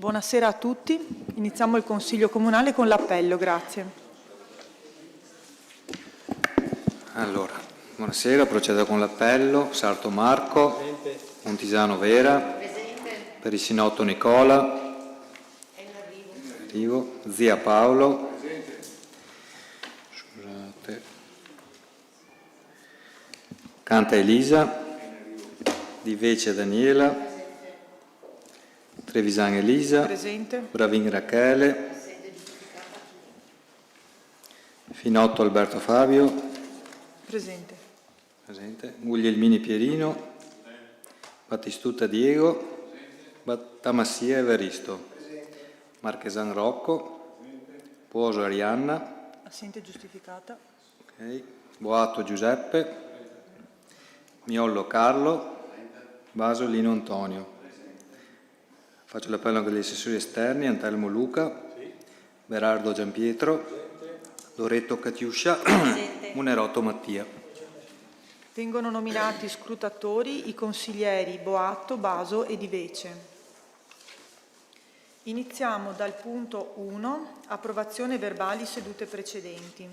Buonasera a tutti. Iniziamo il Consiglio Comunale con l'appello. Grazie. Allora, buonasera, procedo con l'appello. Sarto Marco, Montisano Vera, Perissinotto Nicola, arrivo. Zia Paolo, scusate, Canta Elisa, Di Vece Daniela, Trevisan Elisa, Presente. Bravin Rachele, Finotto Alberto Fabio, Presente. Guglielmini Pierino, Battistuta Diego, Tamassia Evaristo, Marchesan Rocco, Puoso Arianna, Assente giustificata. Boato Giuseppe, Miollo Carlo, Baso Lino Antonio. Faccio l'appello anche agli assessori esterni, Antelmo Luca, Berardo Giampietro, Loretto Catiuscia, Munerotto Mattia. Vengono nominati scrutatori i consiglieri Boato, Baso e Di Vece. Iniziamo dal punto 1, approvazione verbali sedute precedenti.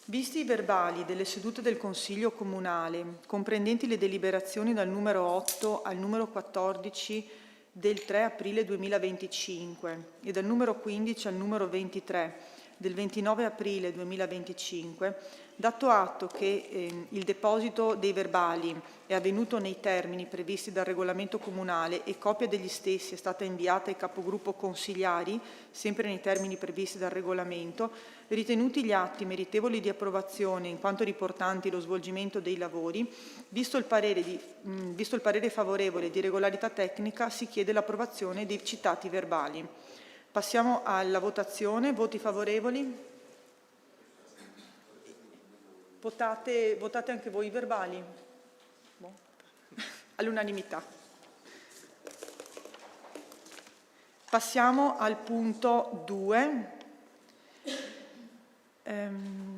Visti i verbali delle sedute del Consiglio Comunale, comprendenti le deliberazioni dal numero 8 al numero 14 del 3 aprile 2025 e dal numero 15 al numero 23 del 29 aprile 2025, dato atto che il deposito dei verbali è avvenuto nei termini previsti dal regolamento comunale e copia degli stessi è stata inviata ai capogruppo consigliari, sempre nei termini previsti dal regolamento, ritenuti gli atti meritevoli di approvazione in quanto riportanti lo svolgimento dei lavori, visto il parere favorevole di regolarità tecnica, si chiede l'approvazione dei citati verbali. Passiamo alla votazione. Voti favorevoli? Votate anche voi i verbali? All'unanimità. Passiamo al punto 2.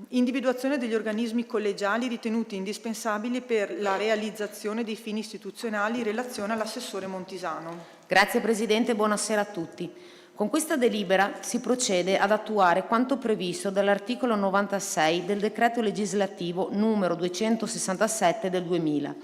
Individuazione degli organismi collegiali ritenuti indispensabili per la realizzazione dei fini istituzionali in relazione all'assessore Montisano. Grazie Presidente, buonasera a tutti. Con questa delibera si procede ad attuare quanto previsto dall'articolo 96 del decreto legislativo numero 267 del 2000,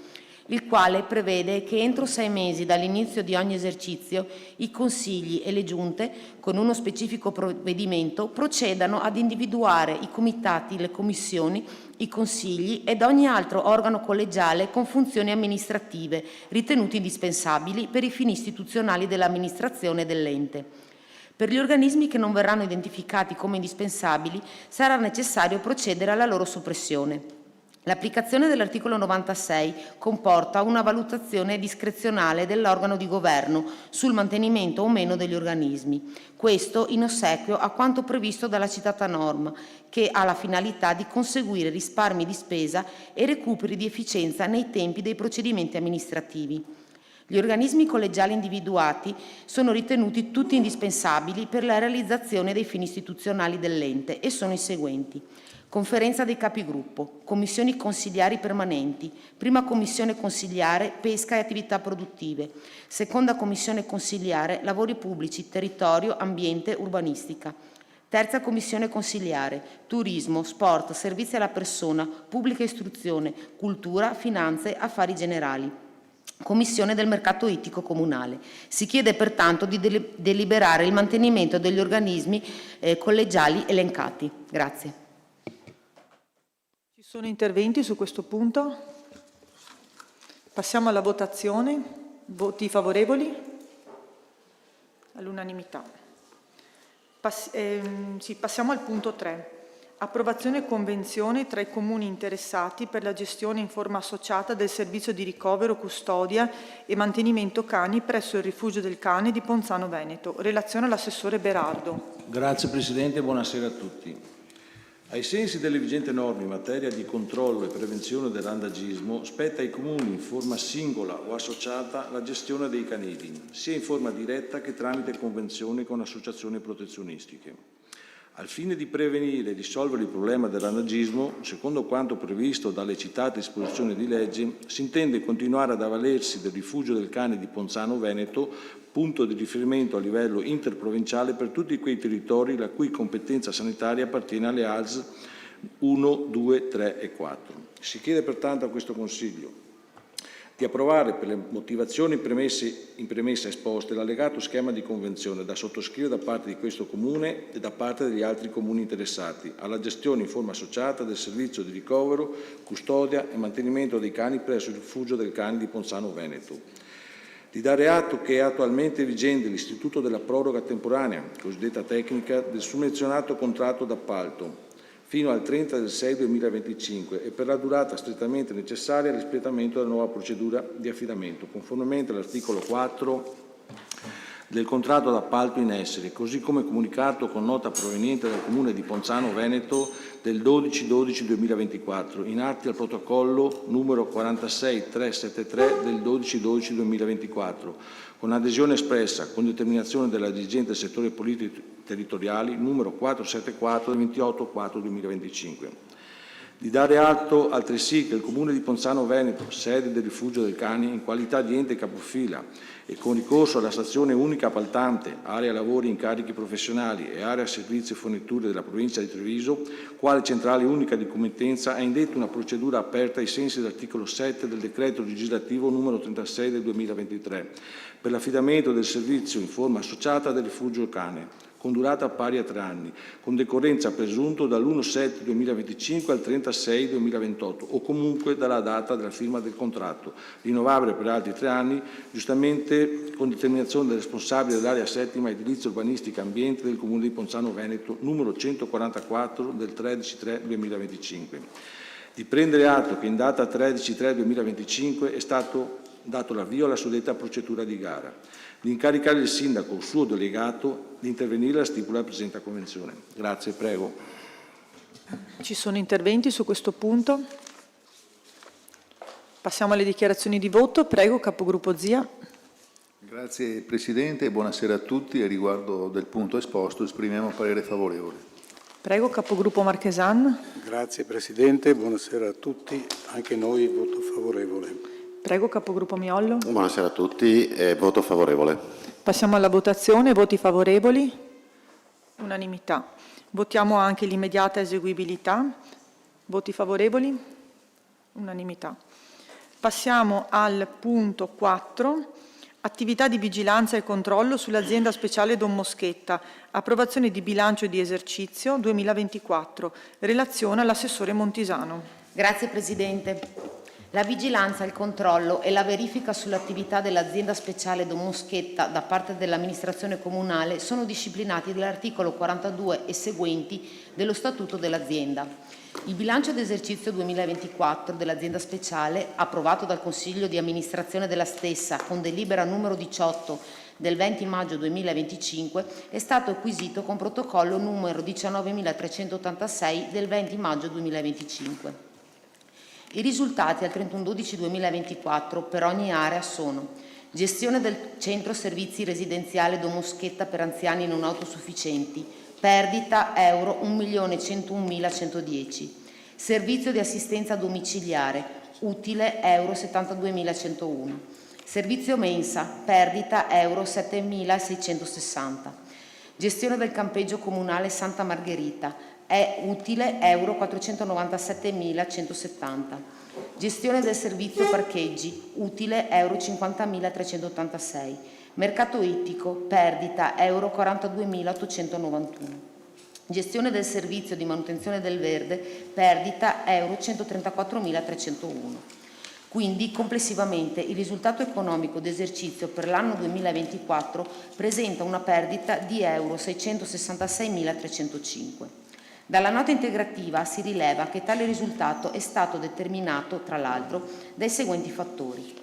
il quale prevede che entro 6 mesi dall'inizio di ogni esercizio i consigli e le giunte, con uno specifico provvedimento, procedano ad individuare i comitati, le commissioni, i consigli ed ogni altro organo collegiale con funzioni amministrative ritenuti indispensabili per i fini istituzionali dell'amministrazione dell'ente. Per gli organismi che non verranno identificati come indispensabili sarà necessario procedere alla loro soppressione. L'applicazione dell'articolo 96 comporta una valutazione discrezionale dell'organo di governo sul mantenimento o meno degli organismi. Questo in ossequio a quanto previsto dalla citata norma, che ha la finalità di conseguire risparmi di spesa e recuperi di efficienza nei tempi dei procedimenti amministrativi. Gli organismi collegiali individuati sono ritenuti tutti indispensabili per la realizzazione dei fini istituzionali dell'ente e sono i seguenti: Conferenza dei capigruppo, commissioni consigliari permanenti, prima commissione consigliare pesca e attività produttive, seconda commissione consigliare lavori pubblici, territorio, ambiente, urbanistica, terza commissione consigliare turismo, sport, servizi alla persona, pubblica istruzione, cultura, finanze, affari generali. Commissione del mercato ittico comunale. Si chiede pertanto di deliberare il mantenimento degli organismi collegiali elencati. Grazie. Ci sono interventi su questo punto? Passiamo alla votazione. Voti favorevoli? All'unanimità. Passiamo al punto 3. Approvazione convenzione tra i comuni interessati per la gestione in forma associata del servizio di ricovero, custodia e mantenimento cani presso il rifugio del cane di Ponzano Veneto. Relazione all'assessore Berardo. Grazie Presidente, buonasera a tutti. Ai sensi delle vigenti norme in materia di controllo e prevenzione del randagismo, spetta ai comuni in forma singola o associata la gestione dei canili, sia in forma diretta che tramite convenzioni con associazioni protezionistiche. Al fine di prevenire e risolvere il problema del randagismo, secondo quanto previsto dalle citate disposizioni di legge, si intende continuare ad avvalersi del rifugio del cane di Ponzano Veneto, punto di riferimento a livello interprovinciale per tutti quei territori la cui competenza sanitaria appartiene alle ASL 1, 2, 3 e 4. Si chiede pertanto a questo Consiglio di approvare, per le motivazioni in premessa esposte, l'allegato schema di convenzione da sottoscrivere da parte di questo Comune e da parte degli altri Comuni interessati alla gestione in forma associata del servizio di ricovero, custodia e mantenimento dei cani presso il rifugio del cane di Ponzano Veneto. Di dare atto che è attualmente vigente l'istituto della proroga temporanea, cosiddetta tecnica, del summenzionato contratto d'appalto fino al 30/6/2025 e per la durata strettamente necessaria all'espletamento della nuova procedura di affidamento, conformemente all'articolo 4 del contratto d'appalto in essere, così come comunicato con nota proveniente dal Comune di Ponzano Veneto del 12/12/2024, in atti al protocollo numero 46373 del 12/12/2024, con adesione espressa con determinazione della dirigente del settore politiche territoriali numero 474 del 28/4/2025. Di dare atto altresì che il Comune di Ponzano Veneto, sede del rifugio del cane, in qualità di ente capofila e con ricorso alla stazione unica appaltante, area lavori, incarichi professionali e area servizi e forniture della provincia di Treviso, quale centrale unica di committenza, ha indetto una procedura aperta ai sensi dell'articolo 7 del decreto legislativo numero 36 del 2023 per l'affidamento del servizio in forma associata del rifugio cane, con durata pari a 3 anni, con decorrenza presunto dall'1/7/2025 al 30/6/2028 o comunque dalla data della firma del contratto, rinnovabile per altri 3 anni, giustamente con determinazione del responsabile dell'area settima edilizia urbanistica ambiente del Comune di Ponzano Veneto, numero 144 del 13/3/2025. Di prendere atto che in data 13/3/2025 è stato dato l'avvio alla suddetta procedura di gara, di incaricare il Sindaco o suo delegato di intervenire alla stipula della presente convenzione. Grazie, prego. Ci sono interventi su questo punto? Passiamo alle dichiarazioni di voto. Prego, Capogruppo Zia. Grazie Presidente e buonasera a tutti. A riguardo del punto esposto esprimiamo parere favorevole. Prego, Capogruppo Marchesan. Grazie Presidente, buonasera a tutti. Anche noi voto favorevole. Prego, Capogruppo Miollo. Buonasera a tutti, voto favorevole. Passiamo alla votazione. Voti favorevoli? Unanimità. Votiamo anche l'immediata eseguibilità. Voti favorevoli? Unanimità. Passiamo al punto 4. Attività di vigilanza e controllo sull'azienda speciale Don Moschetta. Approvazione di bilancio di esercizio 2024. Relazione all'assessore Montisano. Grazie Presidente. La vigilanza, il controllo e la verifica sull'attività dell'azienda speciale Don Moschetta da parte dell'amministrazione comunale sono disciplinati dall'articolo 42 e seguenti dello Statuto dell'azienda. Il bilancio d'esercizio 2024 dell'azienda speciale, approvato dal Consiglio di amministrazione della stessa con delibera numero 18 del 20 maggio 2025, è stato acquisito con protocollo numero 19.386 del 20 maggio 2025. I risultati al 31/12/2024 per ogni area sono: gestione del centro servizi residenziale Don Moschetta per anziani non autosufficienti, perdita euro 1.101.110, servizio di assistenza domiciliare, utile euro 72.101, servizio mensa, perdita euro 7.660, gestione del campeggio comunale Santa Margherita, è utile euro 497.170. Gestione del servizio parcheggi, utile euro 50.386. Mercato ittico, perdita euro 42.891. Gestione del servizio di manutenzione del verde, perdita euro 134.301. Quindi, complessivamente, il risultato economico d'esercizio per l'anno 2024 presenta una perdita di euro 666.305. Dalla nota integrativa si rileva che tale risultato è stato determinato, tra l'altro, dai seguenti fattori.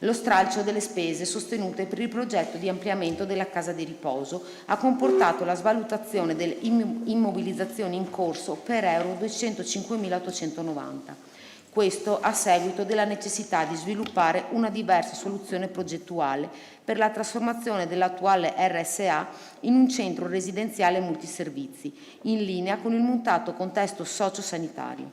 Lo stralcio delle spese sostenute per il progetto di ampliamento della casa di riposo ha comportato la svalutazione delle immobilizzazioni in corso per euro 205.890. Questo a seguito della necessità di sviluppare una diversa soluzione progettuale per la trasformazione dell'attuale RSA in un centro residenziale multiservizi, in linea con il mutato contesto sociosanitario.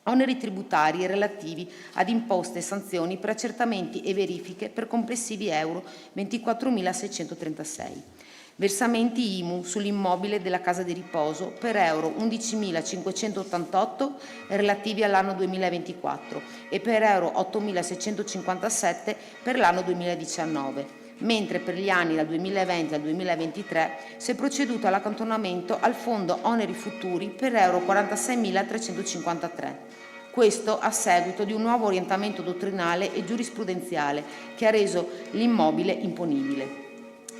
Oneri tributari relativi ad imposte e sanzioni per accertamenti e verifiche per complessivi euro 24.636. Versamenti IMU sull'immobile della casa di riposo per euro 11.588 relativi all'anno 2024 e per euro 8.657 per l'anno 2019, mentre per gli anni dal 2020 al 2023 si è proceduto all'accantonamento al fondo oneri futuri per euro 46.353. Questo a seguito di un nuovo orientamento dottrinale e giurisprudenziale che ha reso l'immobile imponibile.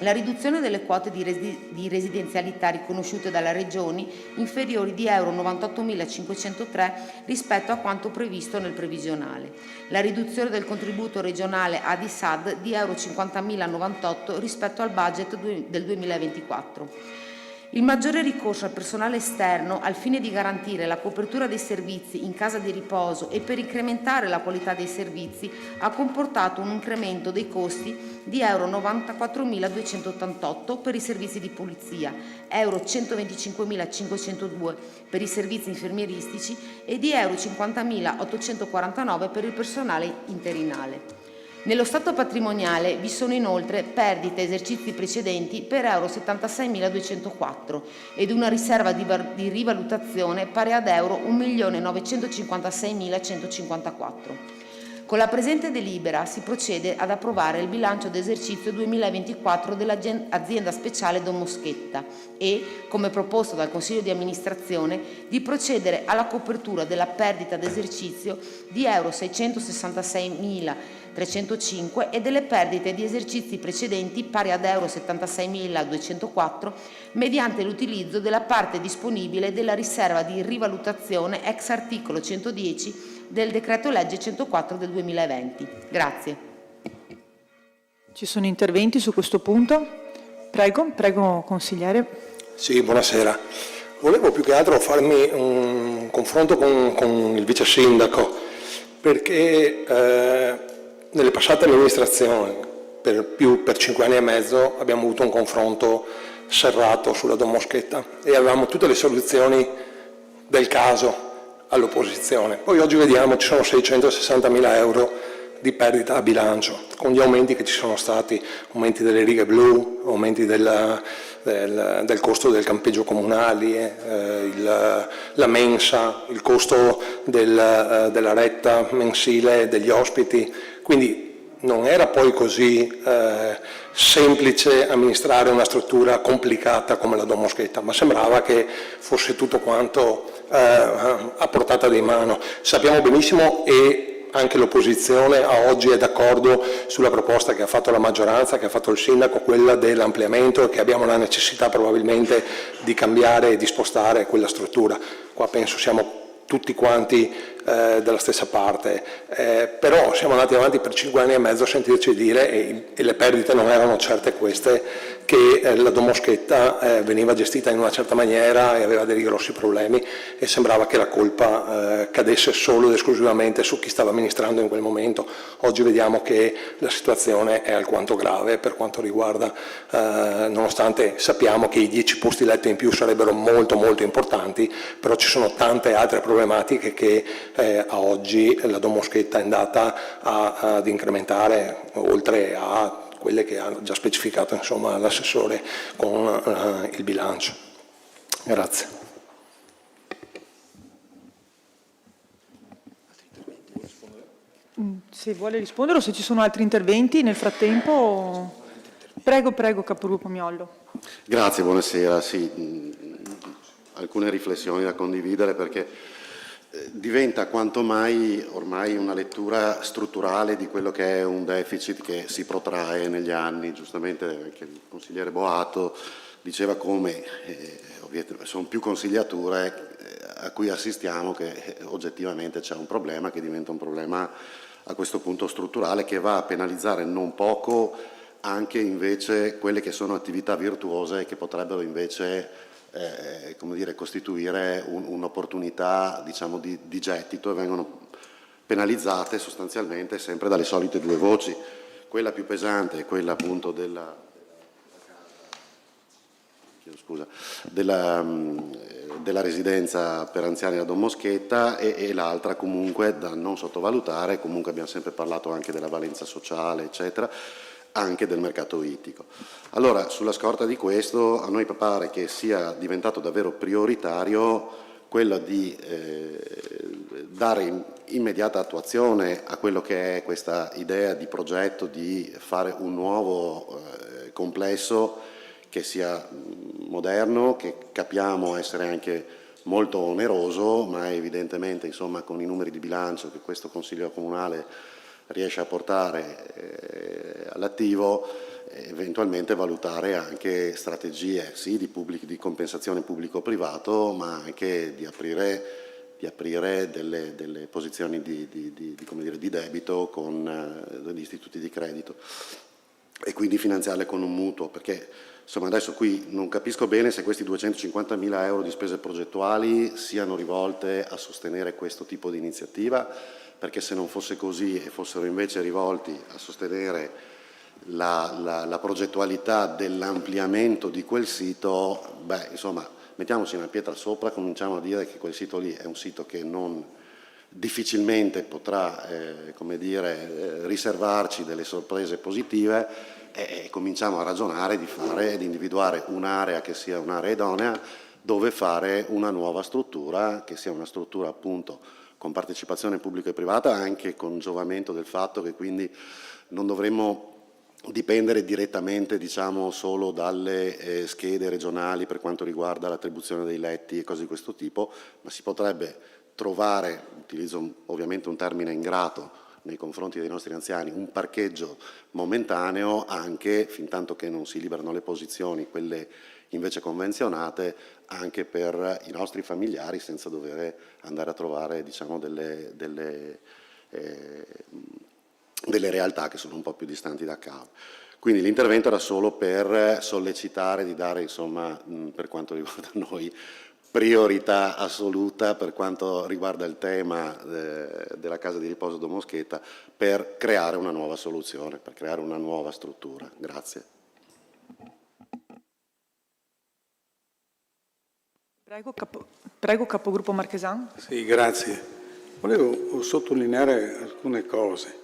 La riduzione delle quote di residenzialità riconosciute dalle regioni inferiori di euro 98.503 rispetto a quanto previsto nel previsionale. La riduzione del contributo regionale ADI-SAD di euro 50.098 rispetto al budget del 2024. Il maggiore ricorso al personale esterno al fine di garantire la copertura dei servizi in casa di riposo e per incrementare la qualità dei servizi ha comportato un incremento dei costi di euro 94.288 per i servizi di pulizia, euro 125.502 per i servizi infermieristici e di euro 50.849 per il personale interinale. Nello stato patrimoniale vi sono inoltre perdite esercizi precedenti per euro 76.204 ed una riserva di rivalutazione pari ad euro 1.956.154. Con la presente delibera si procede ad approvare il bilancio d'esercizio 2024 dell'azienda speciale Don Moschetta e, come proposto dal Consiglio di amministrazione, di procedere alla copertura della perdita d'esercizio di euro 666.305 e delle perdite di esercizi precedenti pari ad euro 76.204 mediante l'utilizzo della parte disponibile della riserva di rivalutazione ex articolo 110 del decreto legge 104 del 2020. Grazie. Ci sono interventi su questo punto? Prego consigliere. Sì, buonasera. Volevo più che altro farmi un confronto con il vice sindaco, perché nelle passate amministrazioni per 5 anni e mezzo abbiamo avuto un confronto serrato sulla Don Moschetta e avevamo tutte le soluzioni del caso all'opposizione. Poi oggi vediamo che ci sono 660.000 euro di perdita a bilancio, con gli aumenti che ci sono stati, aumenti delle righe blu, aumenti del costo del campeggio comunale, la mensa, il costo della retta mensile degli ospiti. Quindi non era poi così semplice amministrare una struttura complicata come la Don Moschetta, ma sembrava che fosse tutto quanto a portata di mano. Sappiamo benissimo, e anche l'opposizione a oggi è d'accordo sulla proposta che ha fatto la maggioranza, che ha fatto il sindaco, quella dell'ampliamento, e che abbiamo la necessità probabilmente di cambiare e di spostare quella struttura. Qua penso siamo tutti quanti dalla stessa parte, però siamo andati avanti per 5 anni e mezzo a sentirci dire, e le perdite non erano certe queste, che la Don Moschetta veniva gestita in una certa maniera e aveva dei grossi problemi, e sembrava che la colpa cadesse solo ed esclusivamente su chi stava amministrando in quel momento. Oggi vediamo che la situazione è alquanto grave per quanto riguarda, nonostante sappiamo che i 10 posti letto in più sarebbero molto molto importanti, però ci sono tante altre problematiche che a oggi la Don Moschetta è andata ad incrementare, oltre a quelle che ha già specificato l'assessore con il bilancio. Grazie. Se vuole rispondere o se ci sono altri interventi nel frattempo. Prego, capogruppo Miollo. Grazie, buonasera. Sì, alcune riflessioni da condividere, perché diventa quanto mai ormai una lettura strutturale di quello che è un deficit che si protrae negli anni. Giustamente anche il consigliere Boato diceva come sono più consigliature a cui assistiamo che oggettivamente c'è un problema che diventa un problema a questo punto strutturale, che va a penalizzare non poco anche invece quelle che sono attività virtuose che potrebbero invece costituire un'opportunità di gettito, e vengono penalizzate sostanzialmente sempre dalle solite due voci. Quella più pesante è quella appunto della residenza per anziani a Don Moschetta e l'altra comunque da non sottovalutare, comunque abbiamo sempre parlato anche della valenza sociale, eccetera, anche del mercato ittico. Allora, sulla scorta di questo, a noi pare che sia diventato davvero prioritario quello di dare immediata attuazione a quello che è questa idea di progetto di fare un nuovo complesso che sia moderno, che capiamo essere anche molto oneroso, ma evidentemente insomma, con i numeri di bilancio che questo Consiglio Comunale riesce a portare all'attivo, eventualmente valutare anche strategie sì, di compensazione pubblico-privato, ma anche di aprire delle posizioni di debito con degli istituti di credito e quindi finanziarle con un mutuo, perché insomma adesso qui non capisco bene se questi 250.000 euro di spese progettuali siano rivolte a sostenere questo tipo di iniziativa, perché se non fosse così e fossero invece rivolti a sostenere la progettualità dell'ampliamento di quel sito, beh insomma mettiamoci una pietra sopra, cominciamo a dire che quel sito lì è un sito che non difficilmente potrà riservarci delle sorprese positive e cominciamo a ragionare di individuare un'area che sia un'area idonea dove fare una nuova struttura, che sia una struttura appunto con partecipazione pubblica e privata, anche con giovamento del fatto che quindi non dovremmo dipendere direttamente diciamo solo dalle schede regionali per quanto riguarda l'attribuzione dei letti e cose di questo tipo, ma si potrebbe trovare, utilizzo ovviamente un termine ingrato nei confronti dei nostri anziani, un parcheggio momentaneo anche, fin tanto che non si liberano le posizioni, quelle invece convenzionate, anche per i nostri familiari senza dover andare a trovare diciamo, delle realtà che sono un po' più distanti da casa. Quindi l'intervento era solo per sollecitare di dare, insomma, per quanto riguarda noi, priorità assoluta per quanto riguarda il tema della casa di riposo Don Moschetta per creare una nuova soluzione, per creare una nuova struttura. Grazie. Prego, capogruppo Marchesan. Sì, grazie. Volevo sottolineare alcune cose.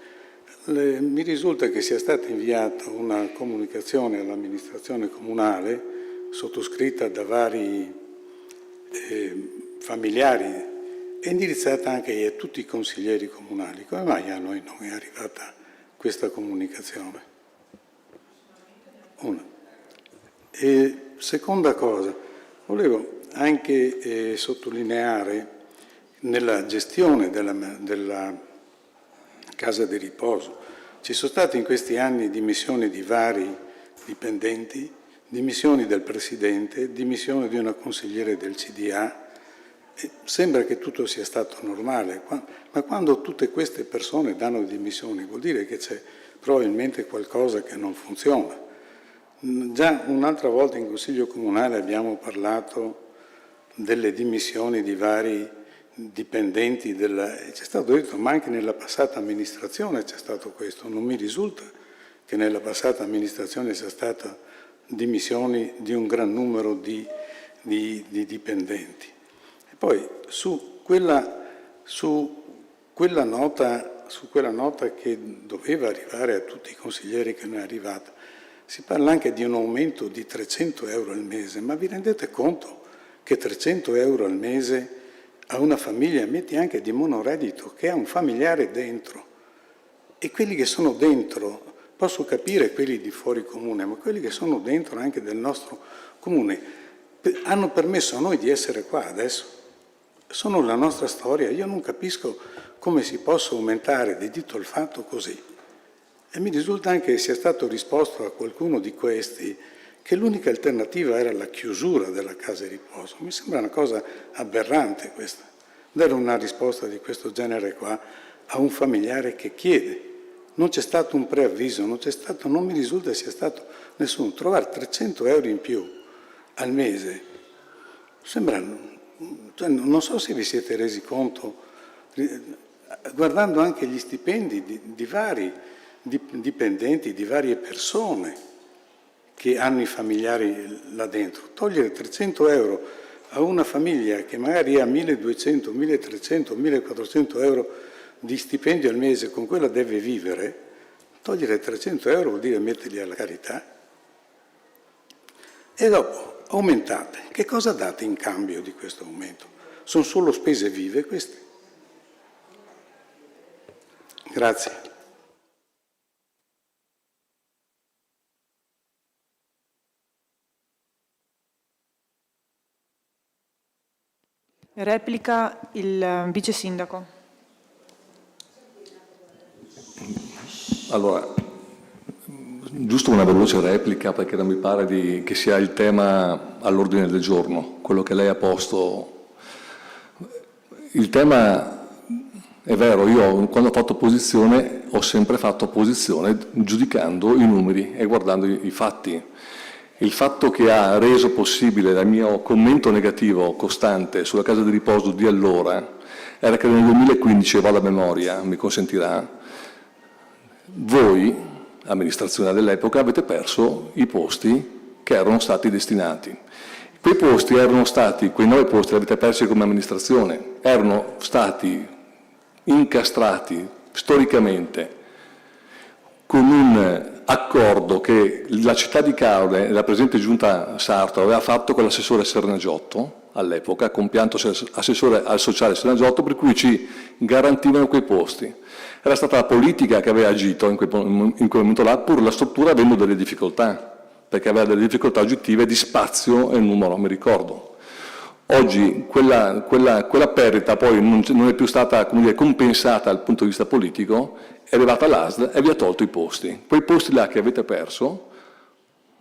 Mi risulta che sia stata inviata una comunicazione all'amministrazione comunale sottoscritta da vari familiari e indirizzata anche a tutti i consiglieri comunali. Come mai a noi non è arrivata questa comunicazione? Una. E seconda cosa, volevo anche sottolineare nella gestione della casa di riposo. Ci sono state in questi anni dimissioni di vari dipendenti, dimissioni del Presidente, dimissioni di una consigliere del CDA. Sembra che tutto sia stato normale, ma quando tutte queste persone danno dimissioni vuol dire che c'è probabilmente qualcosa che non funziona. Già un'altra volta in Consiglio Comunale abbiamo parlato delle dimissioni di vari dipendenti c'è stato detto, ma anche nella passata amministrazione c'è stato questo. Non mi risulta che nella passata amministrazione sia stata dimissioni di un gran numero di dipendenti. E poi su quella nota che doveva arrivare a tutti i consiglieri che non è arrivata, si parla anche di un aumento di 300 euro al mese, ma vi rendete conto che 300 euro al mese a una famiglia, metti anche di monoreddito, che ha un familiare dentro, e quelli che sono dentro, posso capire quelli di fuori comune, ma quelli che sono dentro anche del nostro comune, hanno permesso a noi di essere qua adesso, sono la nostra storia. Io non capisco come si possa aumentare di dito il fatto così. E mi risulta anche che sia stato risposto a qualcuno di questi che l'unica alternativa era la chiusura della casa di riposo. Mi sembra una cosa aberrante questa, dare una risposta di questo genere qua a un familiare che chiede. Non c'è stato un preavviso, non mi risulta sia stato nessuno. Trovare 300 euro in più al mese, sembra, cioè, non so se vi siete resi conto, guardando anche gli stipendi di vari dipendenti, di varie persone che hanno i familiari là dentro. Togliere 300 euro a una famiglia che magari ha 1.200, 1.300, 1.400 euro di stipendio al mese, con quella deve vivere, togliere 300 euro vuol dire metterli alla carità. E dopo aumentate. Che cosa date in cambio di questo aumento? Sono solo spese vive queste? Grazie. Replica il vice sindaco. Allora, giusto una veloce replica perché non mi pare che sia il tema all'ordine del giorno, quello che lei ha posto. Il tema è vero, io quando ho fatto opposizione ho sempre fatto opposizione giudicando i numeri e guardando i fatti. Il fatto che ha reso possibile il mio commento negativo costante sulla casa di riposo di allora era che nel 2015, vado a memoria, mi consentirà, voi, amministrazione dell'epoca, avete perso i posti che erano stati destinati. Quei posti erano stati, quei 9 posti li avete persi come amministrazione, erano stati incastrati storicamente con un accordo che la città di Caore e la presente giunta Sarto aveva fatto con l'assessore Sernagiotto all'epoca, compianto assessore al sociale Sernagiotto, per cui ci garantivano quei posti. Era stata la politica che aveva agito in quel momento là, pur la struttura avendo delle difficoltà, perché aveva delle difficoltà oggettive di spazio e numero, mi ricordo. Oggi quella perdita poi non è più stata, come dire, compensata dal punto di vista politico, è arrivata l'ASL e vi ha tolto i posti. Quei posti là che avete perso,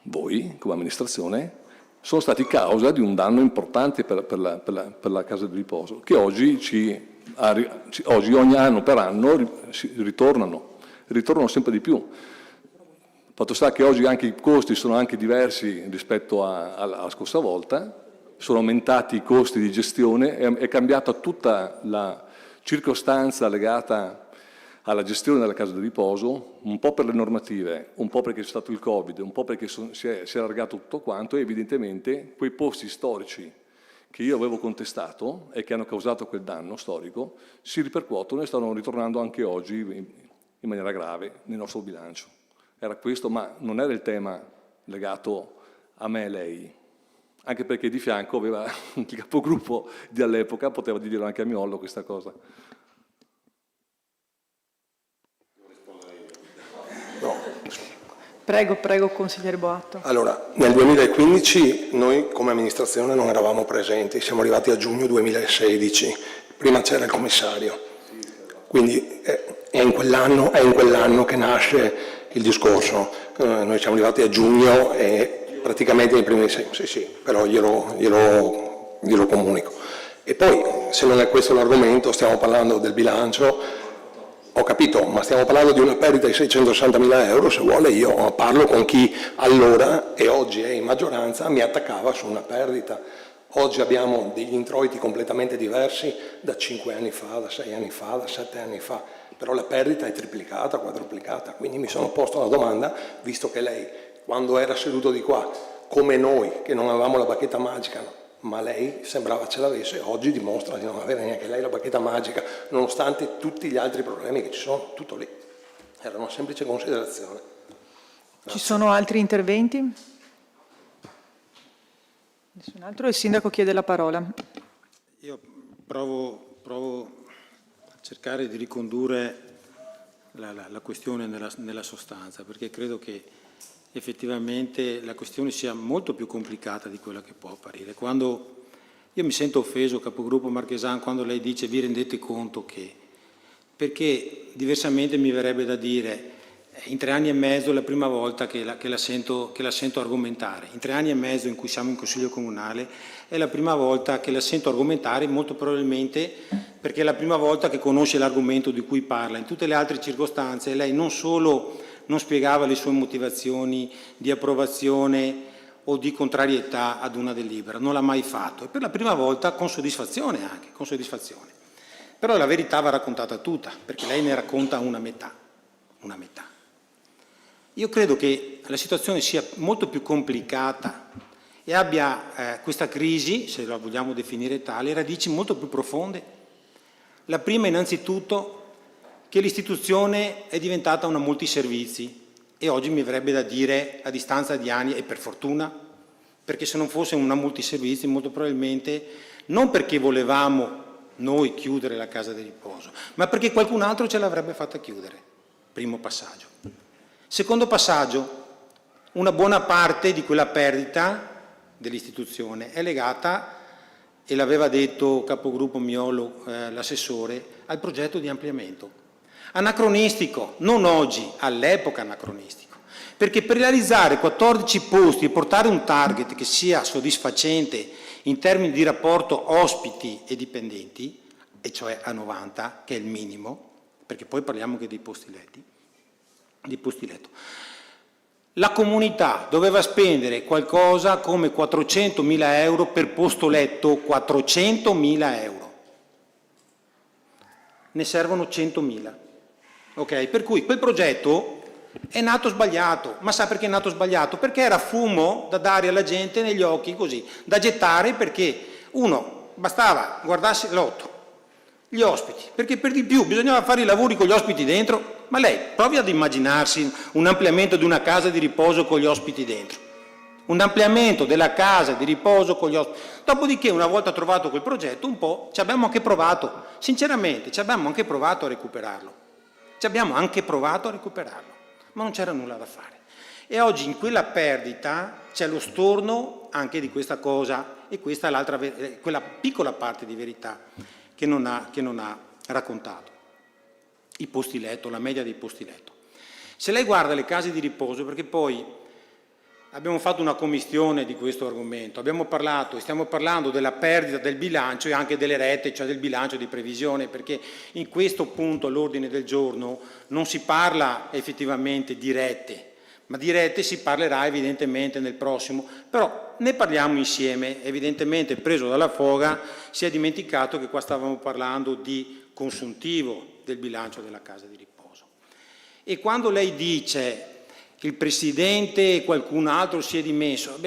voi come amministrazione, sono stati causa di un danno importante per la casa di riposo, che oggi ogni anno per anno ritornano sempre di più. Fatto sta che oggi anche i costi sono anche diversi rispetto alla scorsa volta, sono aumentati i costi di gestione, è cambiata tutta la circostanza legata alla gestione della casa di riposo, un po' per le normative, un po' perché c'è stato il Covid, un po' perché si è allargato tutto quanto e evidentemente quei posti storici che io avevo contestato e che hanno causato quel danno storico si ripercuotono e stanno ritornando anche oggi in maniera grave nel nostro bilancio. Era questo, ma non era il tema legato a me e lei, anche perché di fianco aveva il capogruppo di all'epoca, poteva dirlo anche a Miollo questa cosa. Prego, consigliere Boatto. Allora, nel 2015 noi come amministrazione non eravamo presenti, siamo arrivati a giugno 2016, prima c'era il commissario, quindi è in quell'anno che nasce il discorso. Noi siamo arrivati a giugno e praticamente nei primi 6, sì, però glielo comunico. E poi, se non è questo l'argomento, stiamo parlando del bilancio. Ho capito, ma stiamo parlando di una perdita di 660.000 euro, se vuole io parlo con chi allora e oggi è in maggioranza mi attaccava su una perdita. Oggi abbiamo degli introiti completamente diversi da 5 anni fa, da 6 anni fa, da 7 anni fa, però la perdita è triplicata, quadruplicata, quindi mi sono posto la domanda, visto che lei quando era seduto di qua, come noi che non avevamo la bacchetta magica, ma lei sembrava ce l'avesse, oggi dimostra di non avere neanche lei la bacchetta magica, nonostante tutti gli altri problemi che ci sono, tutto lì. Era una semplice considerazione. Grazie. Ci sono altri interventi? Nessun altro? Il sindaco chiede la parola. Io provo a cercare di ricondurre la questione nella sostanza, perché credo che effettivamente la questione sia molto più complicata di quella che può apparire. Quando io mi sento offeso, capogruppo Marchesan, quando lei dice vi rendete conto che, perché diversamente mi verrebbe da dire in 3 anni e mezzo è la prima volta che la sento argomentare, in 3 anni e mezzo in cui siamo in Consiglio Comunale è la prima volta che la sento argomentare, molto probabilmente perché è la prima volta che conosce l'argomento di cui parla. In tutte le altre circostanze lei non solo non spiegava le sue motivazioni di approvazione o di contrarietà ad una delibera, non l'ha mai fatto, e per la prima volta con soddisfazione anche, con soddisfazione. Però la verità va raccontata tutta, perché lei ne racconta una metà. Io credo che la situazione sia molto più complicata e abbia questa crisi, se la vogliamo definire tale, radici molto più profonde. La prima innanzitutto che l'istituzione è diventata una multiservizi e oggi mi verrebbe da dire a distanza di anni, e per fortuna, perché se non fosse una multiservizi molto probabilmente, non perché volevamo noi chiudere la casa di riposo, ma perché qualcun altro ce l'avrebbe fatta chiudere. Primo passaggio. Secondo passaggio, una buona parte di quella perdita dell'istituzione è legata, e l'aveva detto capogruppo Miolo, l'assessore, al progetto di ampliamento. Anacronistico, non oggi, all'epoca anacronistico, perché per realizzare 14 posti e portare un target che sia soddisfacente in termini di rapporto ospiti e dipendenti, e cioè a 90, che è il minimo, perché poi parliamo anche dei posti letto. La comunità doveva spendere qualcosa come 400.000 euro per posto letto, 400.000 euro. Ne servono 100.000. Ok? Per cui quel progetto è nato sbagliato. Ma sa perché è nato sbagliato? Perché era fumo da dare alla gente negli occhi, così, da gettare, perché uno bastava guardarsi l'otto, gli ospiti, perché per di più bisognava fare i lavori con gli ospiti dentro. Ma lei provi ad immaginarsi un ampliamento di una casa di riposo con gli ospiti dentro. Un ampliamento della casa di riposo con gli ospiti. Dopodiché, una volta trovato quel progetto, un po' ci abbiamo anche provato, sinceramente, ci abbiamo anche provato a recuperarlo. Ma non c'era nulla da fare. E oggi in quella perdita c'è lo storno anche di questa cosa, e questa è quella piccola parte di verità che non ha raccontato. I posti letto, la media dei posti letto. Se lei guarda le case di riposo, perché poi abbiamo fatto una commistione di questo argomento, stiamo parlando della perdita del bilancio e anche delle rette, cioè del bilancio di previsione, perché in questo punto all'ordine del giorno non si parla effettivamente di rette, ma di rette si parlerà evidentemente nel prossimo, però ne parliamo insieme. Evidentemente, preso dalla foga, si è dimenticato che qua stavamo parlando di consuntivo del bilancio della casa di riposo. E quando lei dice il Presidente e qualcun altro si è dimesso,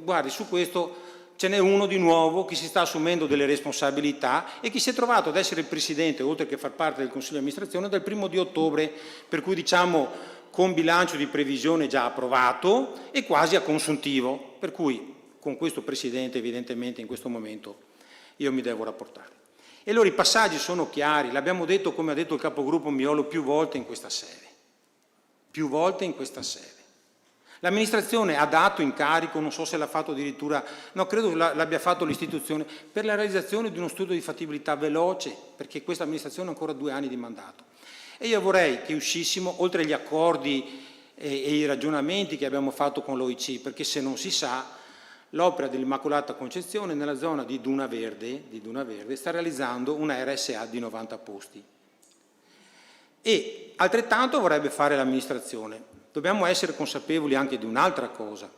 guardi, su questo ce n'è uno di nuovo che si sta assumendo delle responsabilità e che si è trovato ad essere il Presidente, oltre che far parte del Consiglio di amministrazione, dal 1° ottobre, per cui diciamo con bilancio di previsione già approvato e quasi a consuntivo, per cui con questo Presidente evidentemente in questo momento io mi devo rapportare. E allora i passaggi sono chiari, l'abbiamo detto, come ha detto il capogruppo Miolo, più volte in questa sede. L'amministrazione ha dato incarico, non so se l'ha fatto addirittura, no, credo l'abbia fatto l'istituzione, per la realizzazione di uno studio di fattibilità veloce, perché questa amministrazione ha ancora 2 anni di mandato. E io vorrei che uscissimo, oltre agli accordi e i ragionamenti che abbiamo fatto con l'OIC, perché se non si sa, l'opera dell'Immacolata Concezione nella zona di Duna Verde sta realizzando una RSA di 90 posti. E altrettanto vorrebbe fare l'amministrazione. Dobbiamo essere consapevoli anche di un'altra cosa,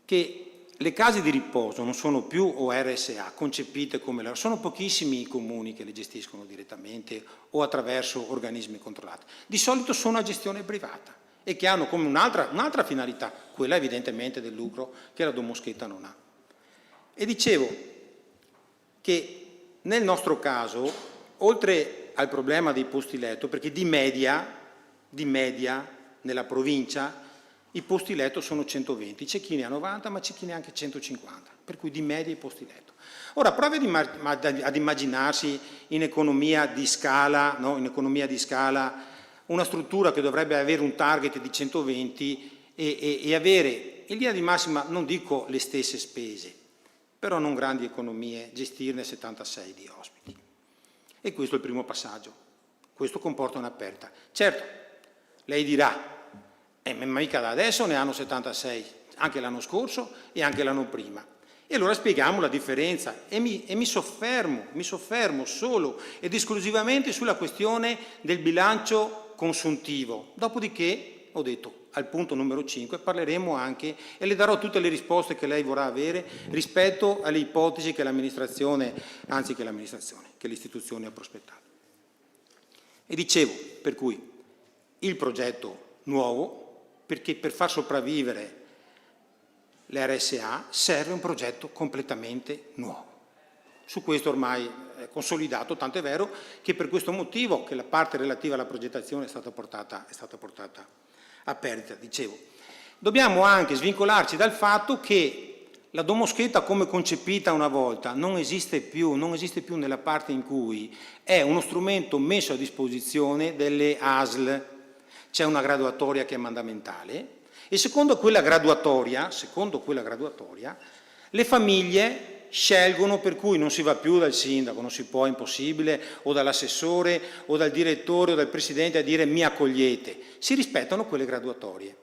che le case di riposo non sono più RSA concepite come sono pochissimi i comuni che le gestiscono direttamente o attraverso organismi controllati. Di solito sono a gestione privata e che hanno come un'altra finalità, quella evidentemente del lucro che la Domoschetta non ha. E dicevo che nel nostro caso, oltre al problema dei posti letto, perché di media nella provincia i posti letto sono 120, c'è chi ne ha 90 ma c'è chi ne ha anche 150, per cui di media i posti letto. Ora provi ad immaginarsi in economia di scala, no? Una struttura che dovrebbe avere un target di 120 e avere in linea di massima, non dico le stesse spese, però non grandi economie, gestirne 76 di ospiti. E questo è il primo passaggio. Questo comporta una perdita. Certo, lei dirà, ma mica da adesso ne hanno 76, anche l'anno scorso e anche l'anno prima. E allora spieghiamo la differenza e mi soffermo solo ed esclusivamente sulla questione del bilancio consuntivo. Dopodiché ho detto, al punto numero 5 parleremo anche e le darò tutte le risposte che lei vorrà avere rispetto alle ipotesi che l'istituzione ha prospettato. E dicevo, per cui il progetto nuovo, perché per far sopravvivere le RSA serve un progetto completamente nuovo. Su questo ormai è consolidato, tanto è vero che per questo motivo che la parte relativa alla progettazione è stata portata a perdita. Dicevo, dobbiamo anche svincolarci dal fatto che la domoscheda come concepita una volta non esiste più nella parte in cui è uno strumento messo a disposizione delle ASL. C'è una graduatoria che è mandamentale e secondo quella graduatoria le famiglie scelgono, per cui non si va più dal sindaco, non si può, è impossibile, o dall'assessore o dal direttore o dal presidente a dire mi accogliete, si rispettano quelle graduatorie.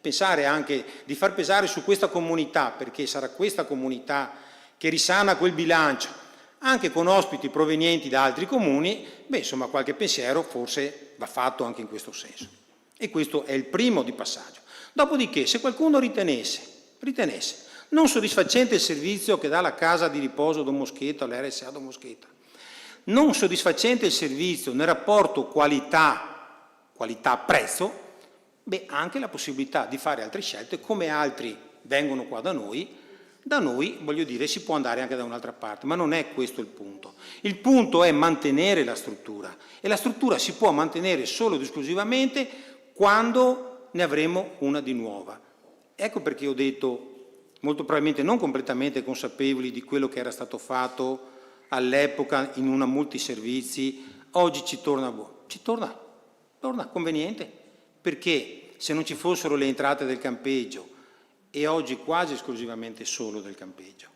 Pensare anche di far pesare su questa comunità, perché sarà questa comunità che risana quel bilancio, anche con ospiti provenienti da altri comuni, insomma qualche pensiero forse va fatto anche in questo senso. E questo è il primo di passaggio. Dopodiché, se qualcuno ritenesse non soddisfacente il servizio che dà la casa di riposo Domoscheta o l'RSA Domoscheta, non soddisfacente il servizio nel rapporto qualità-prezzo, anche la possibilità di fare altre scelte, come altri vengono qua da noi, voglio dire, si può andare anche da un'altra parte, ma non è questo il punto. Il punto è mantenere la struttura, e la struttura si può mantenere solo ed esclusivamente quando ne avremo una di nuova. Ecco perché ho detto, molto probabilmente non completamente consapevoli di quello che era stato fatto all'epoca in una multiservizi, oggi ci torna conveniente, perché se non ci fossero le entrate del campeggio, e oggi quasi esclusivamente solo del campeggio,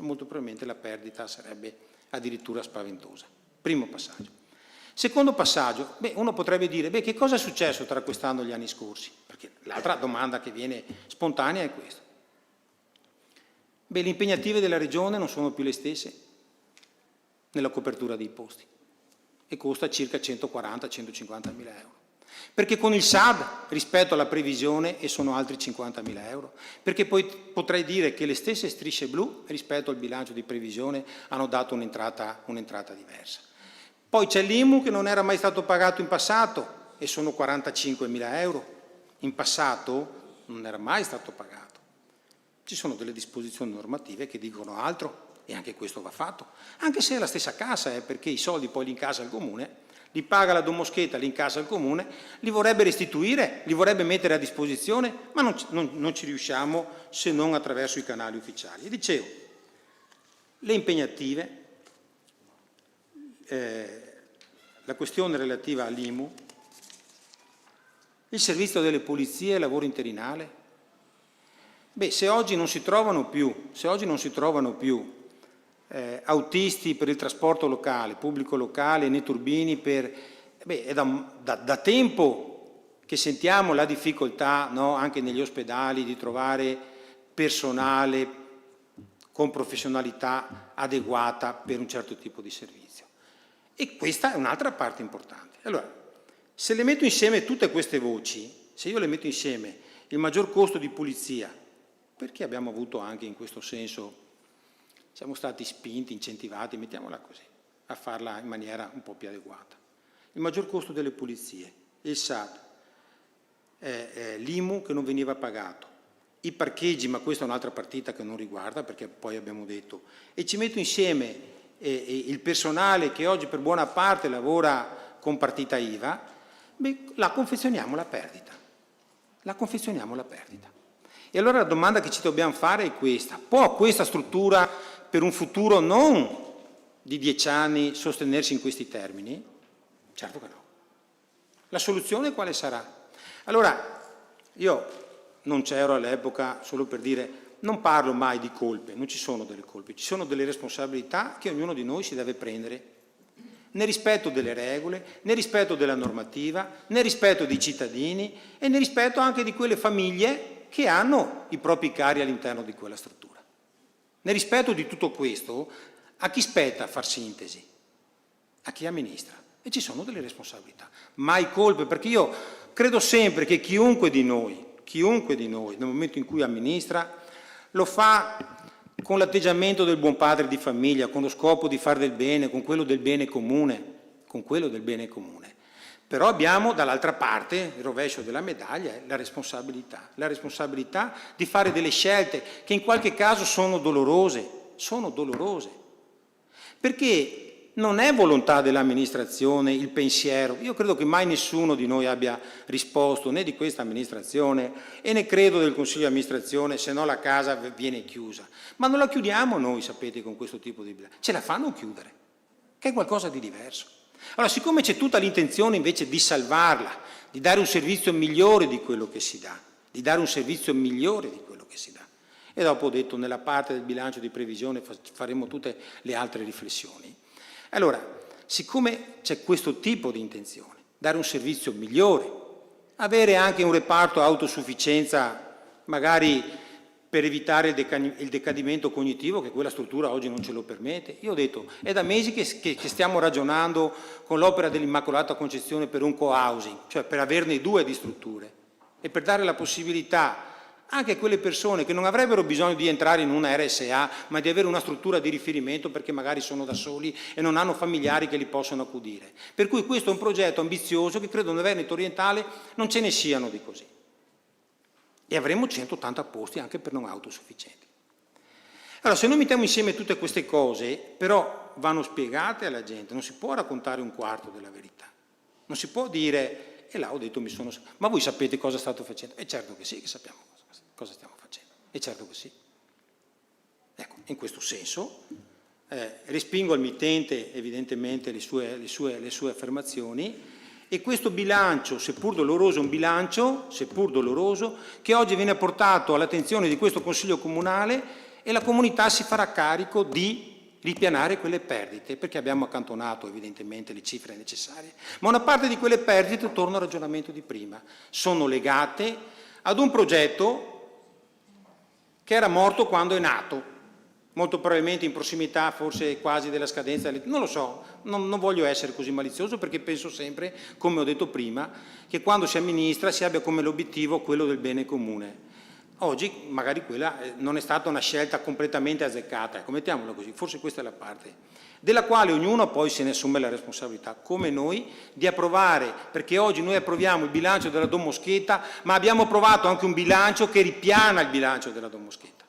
molto probabilmente la perdita sarebbe addirittura spaventosa. Primo passaggio. Secondo passaggio, uno potrebbe dire, che cosa è successo tra quest'anno e gli anni scorsi? Perché l'altra domanda che viene spontanea è questa. Le impegnative della Regione non sono più le stesse nella copertura dei posti e costa circa 140-150 mila euro. Perché con il SAD rispetto alla previsione e sono altri 50 mila euro. Perché poi potrei dire che le stesse strisce blu rispetto al bilancio di previsione hanno dato un'entrata diversa. Poi c'è l'IMU che non era mai stato pagato in passato e sono 45 mila euro. In passato non era mai stato pagato. Ci sono delle disposizioni normative che dicono altro e anche questo va fatto. Anche se è la stessa cassa, perché i soldi poi li incassa il comune, li paga la Domoscheta, li incassa il comune, li vorrebbe restituire, li vorrebbe mettere a disposizione, ma non ci riusciamo se non attraverso i canali ufficiali. E dicevo, le impegnative, la questione relativa all'IMU, il servizio delle pulizie, il lavoro interinale. Se oggi non si trovano più autisti per il trasporto locale, pubblico locale, né turbini è da tempo che sentiamo la difficoltà, no, anche negli ospedali di trovare personale con professionalità adeguata per un certo tipo di servizio. E questa è un'altra parte importante. Allora, se le metto insieme tutte queste voci, se io le metto insieme il maggior costo di pulizia, perché abbiamo avuto anche in questo senso, siamo stati spinti, incentivati, mettiamola così, a farla in maniera un po' più adeguata. Il maggior costo delle pulizie, il SAD, l'IMU che non veniva pagato, i parcheggi, ma questa è un'altra partita che non riguarda, perché poi abbiamo detto, e ci metto insieme il personale che oggi per buona parte lavora con partita IVA, la confezioniamo la perdita. E allora la domanda che ci dobbiamo fare è questa. Può questa struttura per un futuro non di 10 anni sostenersi in questi termini? Certo che no. La soluzione quale sarà? Allora, io non c'ero all'epoca, solo per dire, non parlo mai di colpe, non ci sono delle colpe, ci sono delle responsabilità che ognuno di noi si deve prendere nel rispetto delle regole, nel rispetto della normativa, nel rispetto dei cittadini e nel rispetto anche di quelle famiglie che hanno i propri cari all'interno di quella struttura. Nel rispetto di tutto questo, a chi spetta far sintesi? A chi amministra. e ci sono delle responsabilità. Mai colpe, perché io credo sempre che chiunque di noi, nel momento in cui amministra, lo fa con l'atteggiamento del buon padre di famiglia, con lo scopo di fare del bene, con quello del bene comune, Però abbiamo dall'altra parte, il rovescio della medaglia, è la responsabilità di fare delle scelte che in qualche caso sono dolorose, perché non è volontà dell'amministrazione il pensiero. Io credo che mai nessuno di noi abbia risposto, né di questa amministrazione e ne credo del Consiglio di amministrazione, se no la casa viene chiusa. Ma non la chiudiamo noi, sapete, con questo tipo di bilancio. Ce la fanno chiudere, che è qualcosa di diverso. Allora, siccome c'è tutta l'intenzione invece di salvarla, di dare un servizio migliore di quello che si dà, e dopo ho detto nella parte del bilancio di previsione faremo tutte le altre riflessioni. Allora, siccome c'è questo tipo di intenzione, dare un servizio migliore, avere anche un reparto autosufficienza, magari per evitare il decadimento cognitivo, che quella struttura oggi non ce lo permette. Io ho detto, è da mesi che stiamo ragionando con l'opera dell'Immacolata Concezione per un co-housing, cioè per averne 2 di strutture, e per dare la possibilità anche a quelle persone che non avrebbero bisogno di entrare in una RSA, ma di avere una struttura di riferimento perché magari sono da soli e non hanno familiari che li possono accudire. Per cui questo è un progetto ambizioso che credo nel Veneto orientale non ce ne siano di così. E avremo 180 posti anche per non autosufficienti. Allora, se noi mettiamo insieme tutte queste cose, però vanno spiegate alla gente, non si può raccontare un quarto della verità. Non si può dire, e là ho detto ma voi sapete cosa state facendo? E certo che sì, che sappiamo cosa stiamo facendo, e certo che sì. Ecco, in questo senso respingo al mittente evidentemente le sue affermazioni, e questo bilancio, seppur doloroso, è un bilancio, che oggi viene portato all'attenzione di questo Consiglio Comunale, e la comunità si farà carico di ripianare quelle perdite, perché abbiamo accantonato evidentemente le cifre necessarie. Ma una parte di quelle perdite, torno al ragionamento di prima, sono legate ad un progetto che era morto quando è nato, molto probabilmente in prossimità forse quasi della scadenza, non lo so, non voglio essere così malizioso, perché penso sempre, come ho detto prima, che quando si amministra si abbia come l'obiettivo quello del bene comune. Oggi magari quella non è stata una scelta completamente azzeccata, ecco, mettiamola così, forse questa è la parte della quale ognuno poi se ne assume la responsabilità, come noi, di approvare, perché oggi noi approviamo il bilancio della Don Moschetta, ma abbiamo approvato anche un bilancio che ripiana il bilancio della Don Moschetta,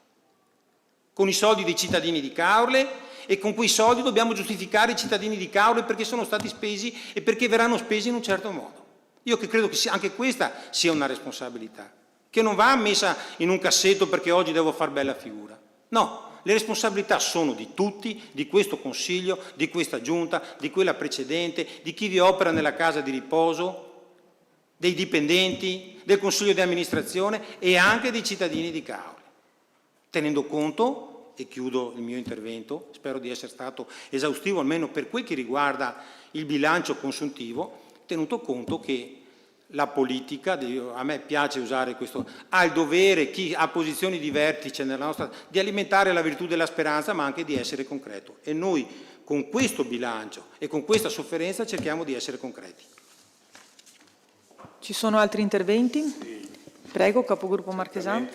con i soldi dei cittadini di Caorle, e con quei soldi dobbiamo giustificare i cittadini di Caorle perché sono stati spesi e perché verranno spesi in un certo modo. Io che credo che anche questa sia una responsabilità, che non va messa in un cassetto perché oggi devo far bella figura. No. Le responsabilità sono di tutti, di questo Consiglio, di questa Giunta, di quella precedente, di chi vi opera nella casa di riposo, dei dipendenti, del Consiglio di amministrazione e anche dei cittadini di Caorle. Tenendo conto, e chiudo il mio intervento, spero di essere stato esaustivo almeno per quel che riguarda il bilancio consuntivo, tenuto conto che la politica, a me piace usare questo, ha il dovere, chi ha posizioni di vertice nella nostra, di alimentare la virtù della speranza, ma anche di essere concreto. E noi con questo bilancio e con questa sofferenza cerchiamo di essere concreti. Ci sono altri interventi? Sì. Prego, capogruppo Marchesano.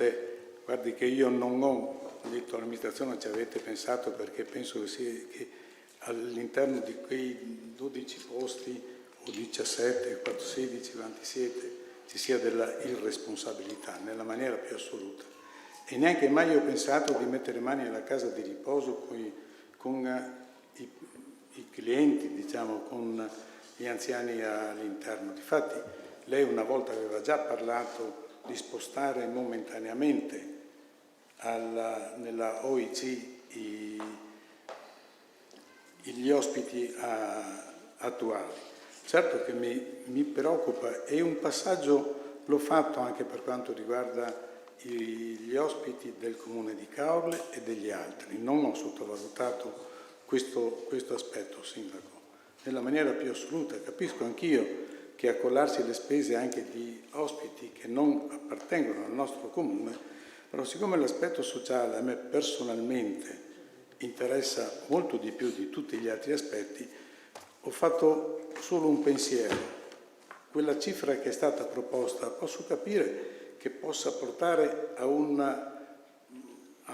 Guardi che io non ho detto all'amministrazione ci avete pensato, perché penso che all'interno di quei 12 posti o 17, 16, quanti siete, ci sia della irresponsabilità nella maniera più assoluta. E neanche mai ho pensato di mettere mani alla casa di riposo con i clienti, diciamo, con gli anziani all'interno. Difatti lei una volta aveva già parlato di spostare momentaneamente nella OIC gli ospiti attuali. Certo che mi preoccupa, e un passaggio l'ho fatto anche per quanto riguarda gli ospiti del Comune di Caorle e degli altri. Non ho sottovalutato questo aspetto, Sindaco, nella maniera più assoluta. Capisco anch'io che accollarsi le spese anche di ospiti che non appartengono al nostro Comune, però siccome l'aspetto sociale a me personalmente interessa molto di più di tutti gli altri aspetti, ho fatto solo un pensiero. Quella cifra che è stata proposta, posso capire che possa portare a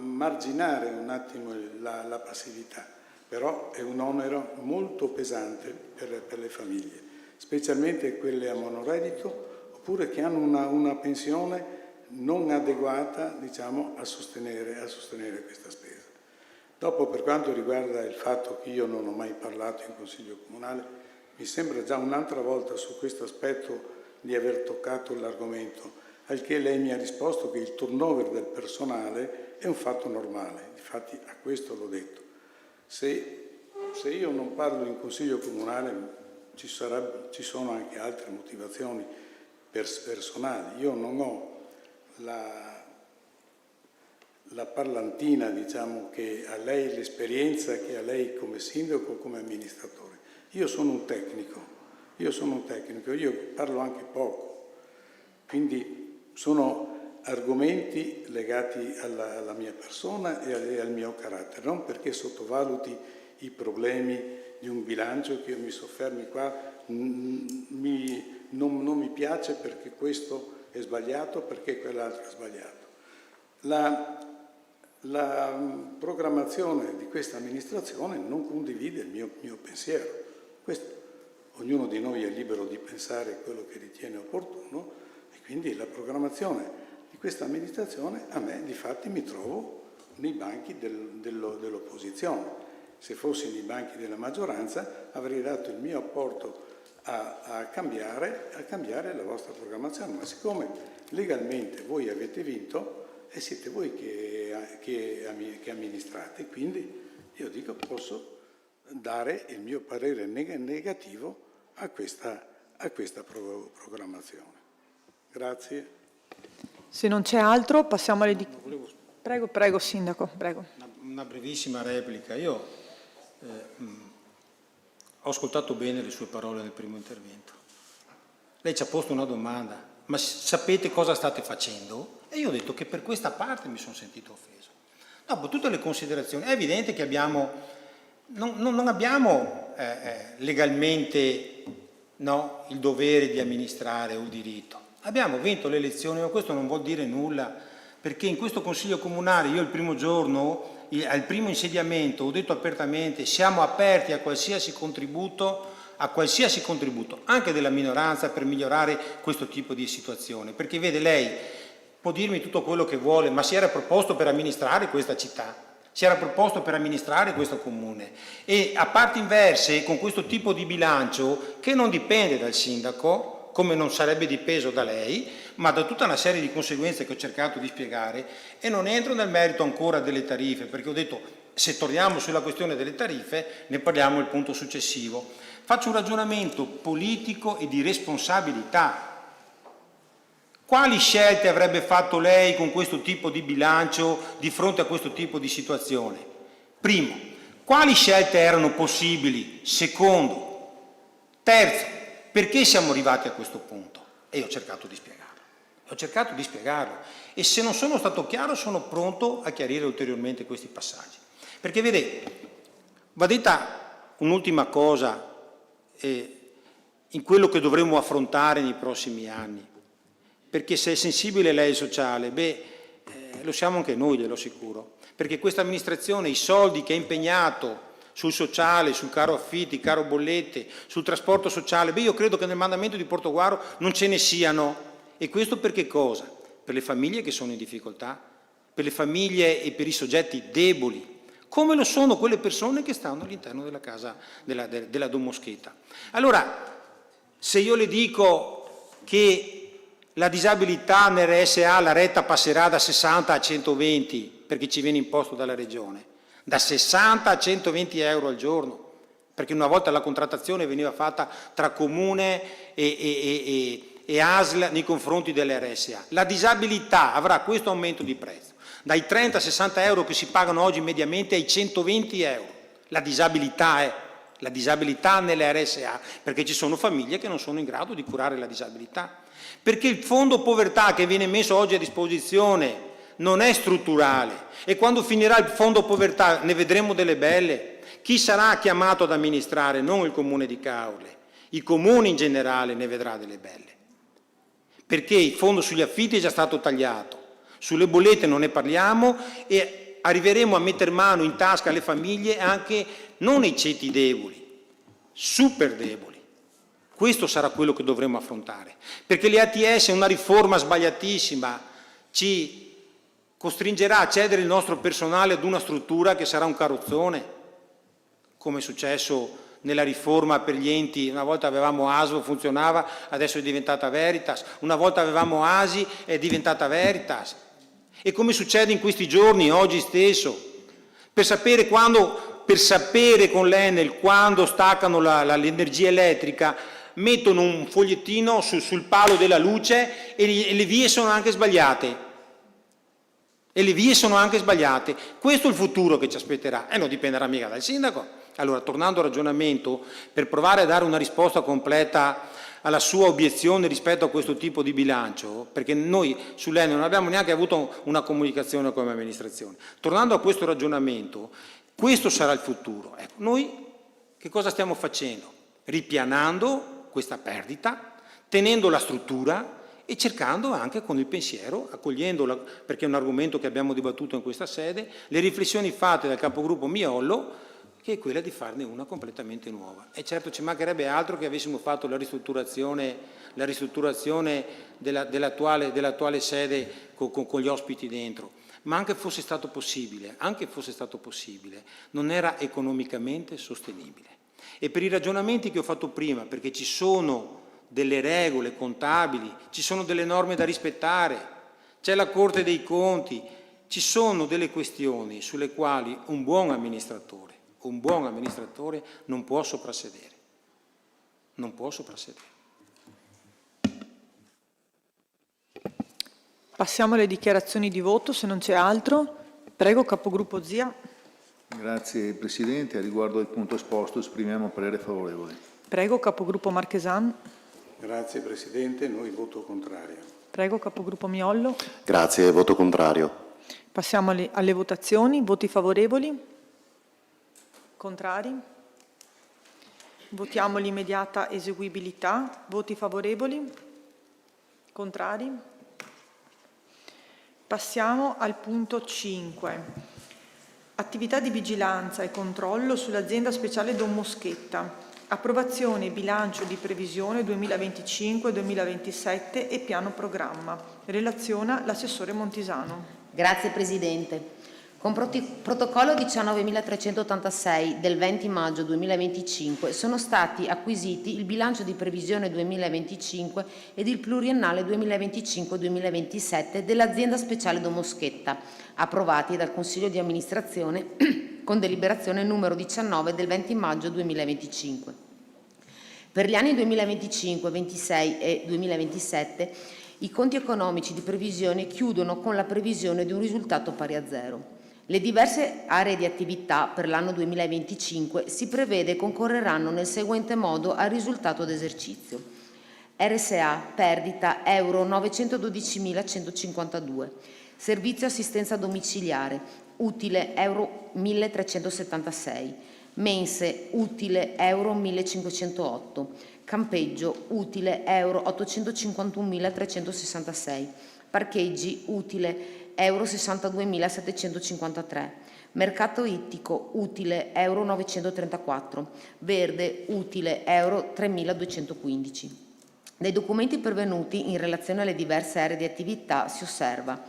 marginare un attimo la passività, però è un onere molto pesante per le famiglie, specialmente quelle a monoreddito oppure che hanno una pensione non adeguata, diciamo, a sostenere questa spesa. Dopo, per quanto riguarda il fatto che io non ho mai parlato in Consiglio Comunale, mi sembra già un'altra volta su questo aspetto di aver toccato l'argomento, al che lei mi ha risposto che il turnover del personale è un fatto normale, infatti a questo l'ho detto. Se io non parlo in Consiglio Comunale ci sono anche altre motivazioni personali. Io non ho la parlantina, diciamo, che ha lei, l'esperienza che ha lei come sindaco o come amministratore. Io sono un tecnico, io parlo anche poco, quindi sono argomenti legati alla mia persona e al mio carattere, non perché sottovaluti i problemi di un bilancio che io mi soffermi qua, non mi piace perché questo è sbagliato, perché quell'altro è sbagliato. La programmazione di questa amministrazione non condivide il mio pensiero. Ognuno di noi è libero di pensare quello che ritiene opportuno e quindi la programmazione di questa amministrazione a me di fatti mi trovo nei banchi dell'opposizione. Se fossi nei banchi della maggioranza avrei dato il mio apporto a cambiare la vostra programmazione, ma siccome legalmente voi avete vinto e siete voi che amministrate, quindi io dico posso dare il mio parere negativo a questa programmazione. Grazie. Se non c'è altro, passiamo alle Prego, Sindaco, prego. Una brevissima replica. Io ho ascoltato bene le sue parole nel primo intervento. Lei ci ha posto una domanda, ma sapete cosa state facendo? E io ho detto che per questa parte mi sono sentito offeso. Dopo tutte le considerazioni, è evidente che non abbiamo legalmente il dovere di amministrare o il diritto. Abbiamo vinto le elezioni, ma questo non vuol dire nulla, perché in questo Consiglio Comunale io il primo giorno, al primo insediamento, ho detto apertamente siamo aperti a qualsiasi contributo, anche della minoranza, per migliorare questo tipo di situazione. Perché vede, lei può dirmi tutto quello che vuole, ma si era proposto per amministrare questa città. Si era proposto per amministrare questo comune e a parti inverse con questo tipo di bilancio che non dipende dal sindaco, come non sarebbe dipeso da lei, ma da tutta una serie di conseguenze che ho cercato di spiegare, e non entro nel merito ancora delle tariffe, perché ho detto se torniamo sulla questione delle tariffe ne parliamo al punto successivo. Faccio un ragionamento politico e di responsabilità. Quali scelte avrebbe fatto lei con questo tipo di bilancio di fronte a questo tipo di situazione? Primo, quali scelte erano possibili? Secondo, terzo, perché siamo arrivati a questo punto? E io ho cercato di spiegarlo. E se non sono stato chiaro sono pronto a chiarire ulteriormente questi passaggi. Perché vedete, va detta un'ultima cosa in quello che dovremo affrontare nei prossimi anni. Perché se è sensibile lei sociale, lo siamo anche noi, glielo assicuro. Perché questa amministrazione, i soldi che ha impegnato sul sociale, sul caro affitti, caro bollette, sul trasporto sociale, io credo che nel mandamento di Portogruaro non ce ne siano. E questo per che cosa? Per le famiglie che sono in difficoltà, per le famiglie e per i soggetti deboli, come lo sono quelle persone che stanno all'interno della casa, della domoschetta. Allora, se io le dico che la disabilità nell'RSA, la retta passerà da 60 a 120 perché ci viene imposto dalla Regione, da 60 a 120 euro al giorno, perché una volta la contrattazione veniva fatta tra Comune e ASL nei confronti dell'RSA. La disabilità avrà questo aumento di prezzo, dai 30 a 60 euro che si pagano oggi mediamente ai 120 euro. La disabilità nell'RSA, perché ci sono famiglie che non sono in grado di curare la disabilità. Perché il fondo povertà che viene messo oggi a disposizione non è strutturale e quando finirà il fondo povertà ne vedremo delle belle Chi sarà chiamato ad amministrare? Non il Comune di Caorle, il Comune in generale ne vedrà delle belle, perché il fondo sugli affitti è già stato tagliato, sulle bollette non ne parliamo e arriveremo a mettere mano in tasca alle famiglie anche non ai ceti deboli, super deboli. Questo sarà quello che dovremo affrontare, perché l'ATS è una riforma sbagliatissima, ci costringerà a cedere il nostro personale ad una struttura che sarà un carrozzone, come è successo nella riforma per gli enti. Una volta avevamo ASVO, funzionava, adesso è diventata Veritas, una volta avevamo ASI, è diventata Veritas. E come succede in questi giorni, oggi stesso, per sapere con l'Enel quando staccano l'energia elettrica, mettono un fogliettino sul palo della luce e le vie sono anche sbagliate. Questo è il futuro che ci aspetterà e non dipenderà mica dal sindaco. Allora, tornando al ragionamento, per provare a dare una risposta completa alla sua obiezione rispetto a questo tipo di bilancio, perché noi sull'Enel non abbiamo neanche avuto una comunicazione come amministrazione. Tornando a questo ragionamento, questo sarà il futuro. Ecco, noi che cosa stiamo facendo? Ripianando questa perdita, tenendo la struttura e cercando anche con il pensiero, accogliendola, perché è un argomento che abbiamo dibattuto in questa sede, le riflessioni fatte dal capogruppo Miollo, che è quella di farne una completamente nuova. E certo ci mancherebbe altro che avessimo fatto la ristrutturazione dell'attuale sede con gli ospiti dentro, ma anche fosse stato possibile, non era economicamente sostenibile. E per i ragionamenti che ho fatto prima, perché ci sono delle regole contabili, ci sono delle norme da rispettare, c'è la Corte dei Conti, ci sono delle questioni sulle quali un buon amministratore non può soprassedere. Passiamo alle dichiarazioni di voto, se non c'è altro. Prego, capogruppo Zia. Grazie Presidente. A riguardo del punto esposto esprimiamo parere favorevole. Prego, capogruppo Marchesan. Grazie Presidente, noi voto contrario. Prego, capogruppo Miollo. Grazie, voto contrario. Passiamo alle votazioni. Voti favorevoli? Contrari? Votiamo l'immediata eseguibilità. Voti favorevoli? Contrari? Passiamo al punto 5. Attività di vigilanza e controllo sull'azienda speciale Don Moschetta. Approvazione bilancio di previsione 2025-2027 e piano programma. Relaziona l'assessore Montisano. Grazie Presidente. Con protocollo 19.386 del 20 maggio 2025 sono stati acquisiti il bilancio di previsione 2025 ed il pluriennale 2025-2027 dell'azienda speciale Don Moschetta, approvati dal Consiglio di amministrazione con deliberazione numero 19 del 20 maggio 2025. Per gli anni 2025, 26 e 2027 i conti economici di previsione chiudono con la previsione di un risultato pari a zero. Le diverse aree di attività per l'anno 2025 si prevede concorreranno nel seguente modo al risultato d'esercizio. RSA, perdita euro 912.152. Servizio assistenza domiciliare, utile euro 1.376. Mense, utile euro 1.508. Campeggio, utile euro 851.366. Parcheggi, utile euro 62.753, mercato ittico, utile euro 934, verde, utile euro 3.215. Dai documenti pervenuti in relazione alle diverse aree di attività si osserva: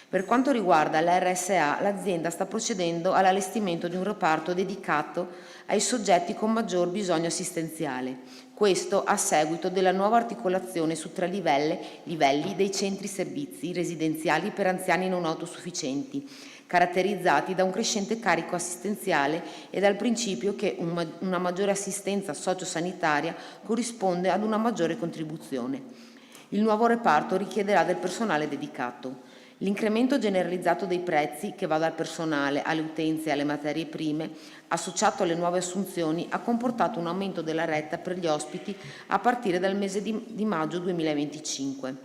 per quanto riguarda l'RSA, l'azienda sta procedendo all'allestimento di un reparto dedicato ai soggetti con maggior bisogno assistenziale. Questo a seguito della nuova articolazione su 3 livelli dei centri servizi residenziali per anziani non autosufficienti, caratterizzati da un crescente carico assistenziale e dal principio che una maggiore assistenza sociosanitaria corrisponde ad una maggiore contribuzione. Il nuovo reparto richiederà del personale dedicato. L'incremento generalizzato dei prezzi, che va dal personale alle utenze e alle materie prime, associato alle nuove assunzioni, ha comportato un aumento della retta per gli ospiti a partire dal mese di maggio 2025.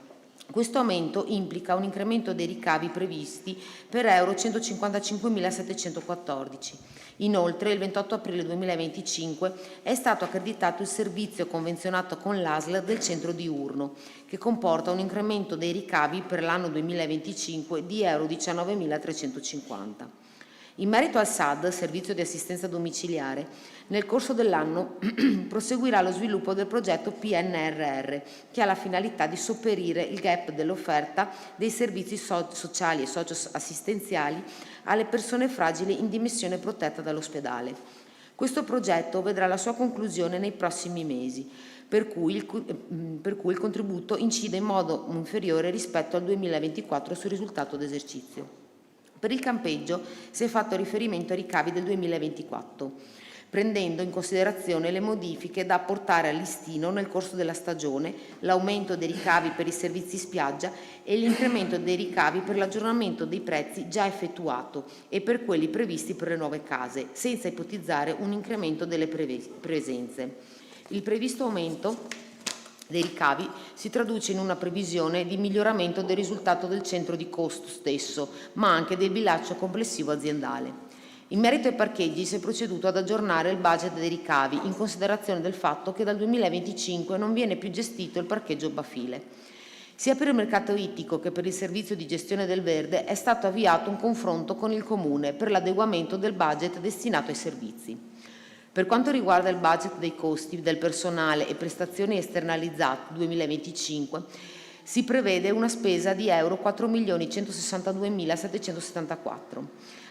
Questo aumento implica un incremento dei ricavi previsti per euro 155.714. Inoltre, il 28 aprile 2025 è stato accreditato il servizio convenzionato con l'ASL del centro di Urno, che comporta un incremento dei ricavi per l'anno 2025 di euro 19.350. In merito al SAD, Servizio di Assistenza Domiciliare, nel corso dell'anno proseguirà lo sviluppo del progetto PNRR, che ha la finalità di sopperire il gap dell'offerta dei servizi sociali e socioassistenziali alle persone fragili in dimensione protetta dall'ospedale. Questo progetto vedrà la sua conclusione nei prossimi mesi, per cui il contributo incide in modo inferiore rispetto al 2024 sul risultato d'esercizio. Per il campeggio si è fatto riferimento ai ricavi del 2024, prendendo in considerazione le modifiche da apportare al listino nel corso della stagione, l'aumento dei ricavi per i servizi spiaggia e l'incremento dei ricavi per l'aggiornamento dei prezzi già effettuato e per quelli previsti per le nuove case, senza ipotizzare un incremento delle presenze. Il previsto aumento dei ricavi si traduce in una previsione di miglioramento del risultato del centro di costo stesso, ma anche del bilancio complessivo aziendale. In merito ai parcheggi si è proceduto ad aggiornare il budget dei ricavi in considerazione del fatto che dal 2025 non viene più gestito il parcheggio Bafile. Sia per il mercato ittico che per il servizio di gestione del verde è stato avviato un confronto con il Comune per l'adeguamento del budget destinato ai servizi. Per quanto riguarda il budget dei costi del personale e prestazioni esternalizzate 2025, si prevede una spesa di euro 4.162.774.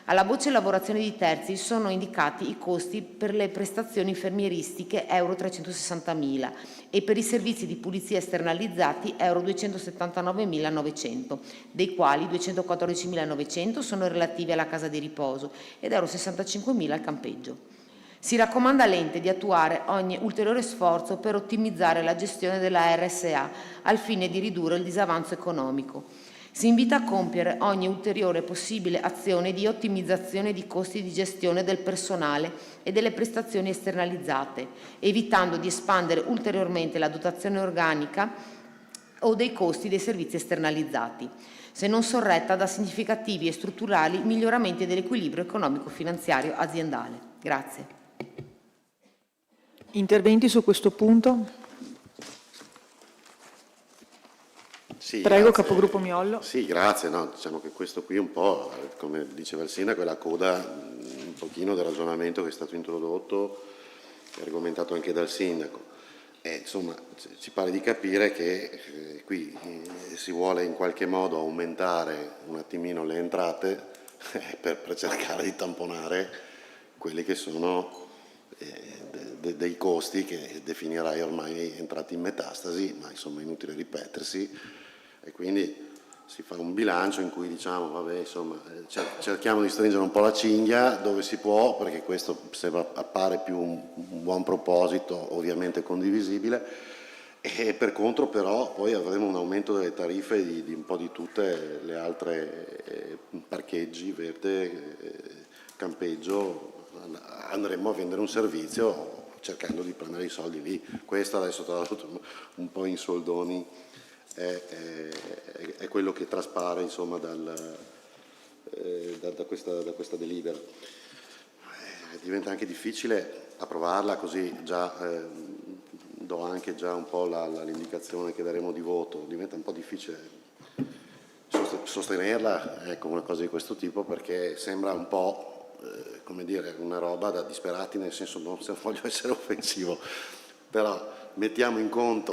Alla voce lavorazioni di terzi sono indicati i costi per le prestazioni infermieristiche euro 360.000 e per i servizi di pulizia esternalizzati euro 279.900, dei quali 214.900 sono relativi alla casa di riposo ed euro 65.000 al campeggio. Si raccomanda all'ente di attuare ogni ulteriore sforzo per ottimizzare la gestione della RSA al fine di ridurre il disavanzo economico. Si invita a compiere ogni ulteriore possibile azione di ottimizzazione di costi di gestione del personale e delle prestazioni esternalizzate, evitando di espandere ulteriormente la dotazione organica o dei costi dei servizi esternalizzati, se non sorretta da significativi e strutturali miglioramenti dell'equilibrio economico-finanziario aziendale. Grazie. Interventi su questo punto? Sì, Prego, grazie. capogruppo Miollo. Sì, grazie. No, diciamo che questo qui un po', come diceva il sindaco, è la coda un pochino del ragionamento che è stato introdotto e argomentato anche dal sindaco. Insomma, ci pare di capire che qui si vuole in qualche modo aumentare un attimino le entrate per cercare di tamponare quelli che sono dei costi che definirai ormai entrati in metastasi, ma insomma è inutile ripetersi, e quindi si fa un bilancio in cui diciamo vabbè, insomma, cerchiamo di stringere un po' la cinghia dove si può, perché questo appare più un buon proposito, ovviamente condivisibile, e per contro però poi avremo un aumento delle tariffe di un po' di tutte le altre parcheggi, verde, campeggio. Andremo a vendere un servizio cercando di prendere i soldi lì. Questo adesso tra l'altro un po' in soldoni è quello che traspare insomma da questa delibera. Diventa anche difficile approvarla, così già do anche già un po' l'indicazione che daremo di voto. Diventa un po' difficile sostenerla, ecco, una cosa di questo tipo, perché sembra un po' come dire, una roba da disperati, nel senso, non voglio essere offensivo, però mettiamo in conto,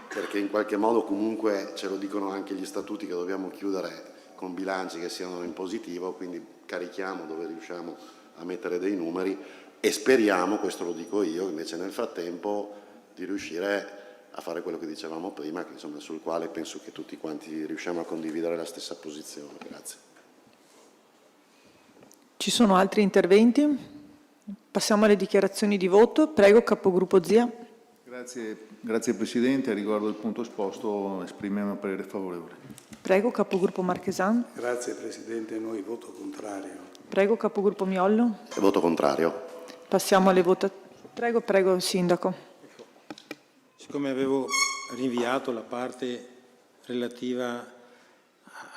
perché in qualche modo comunque ce lo dicono anche gli statuti, che dobbiamo chiudere con bilanci che siano in positivo, quindi carichiamo dove riusciamo a mettere dei numeri e speriamo, questo lo dico io, invece nel frattempo di riuscire a fare quello che dicevamo prima, che, insomma, sul quale penso che tutti quanti riusciamo a condividere la stessa posizione. Grazie. Ci sono altri interventi? Passiamo alle dichiarazioni di voto. Prego, capogruppo Zia. Grazie Presidente. A riguardo del punto esposto esprimiamo parere favorevole. Prego, capogruppo Marchesan. Grazie Presidente, noi voto contrario. Prego, capogruppo Miollo. Voto contrario. Passiamo alle votazioni. Prego, Sindaco. Siccome avevo rinviato la parte relativa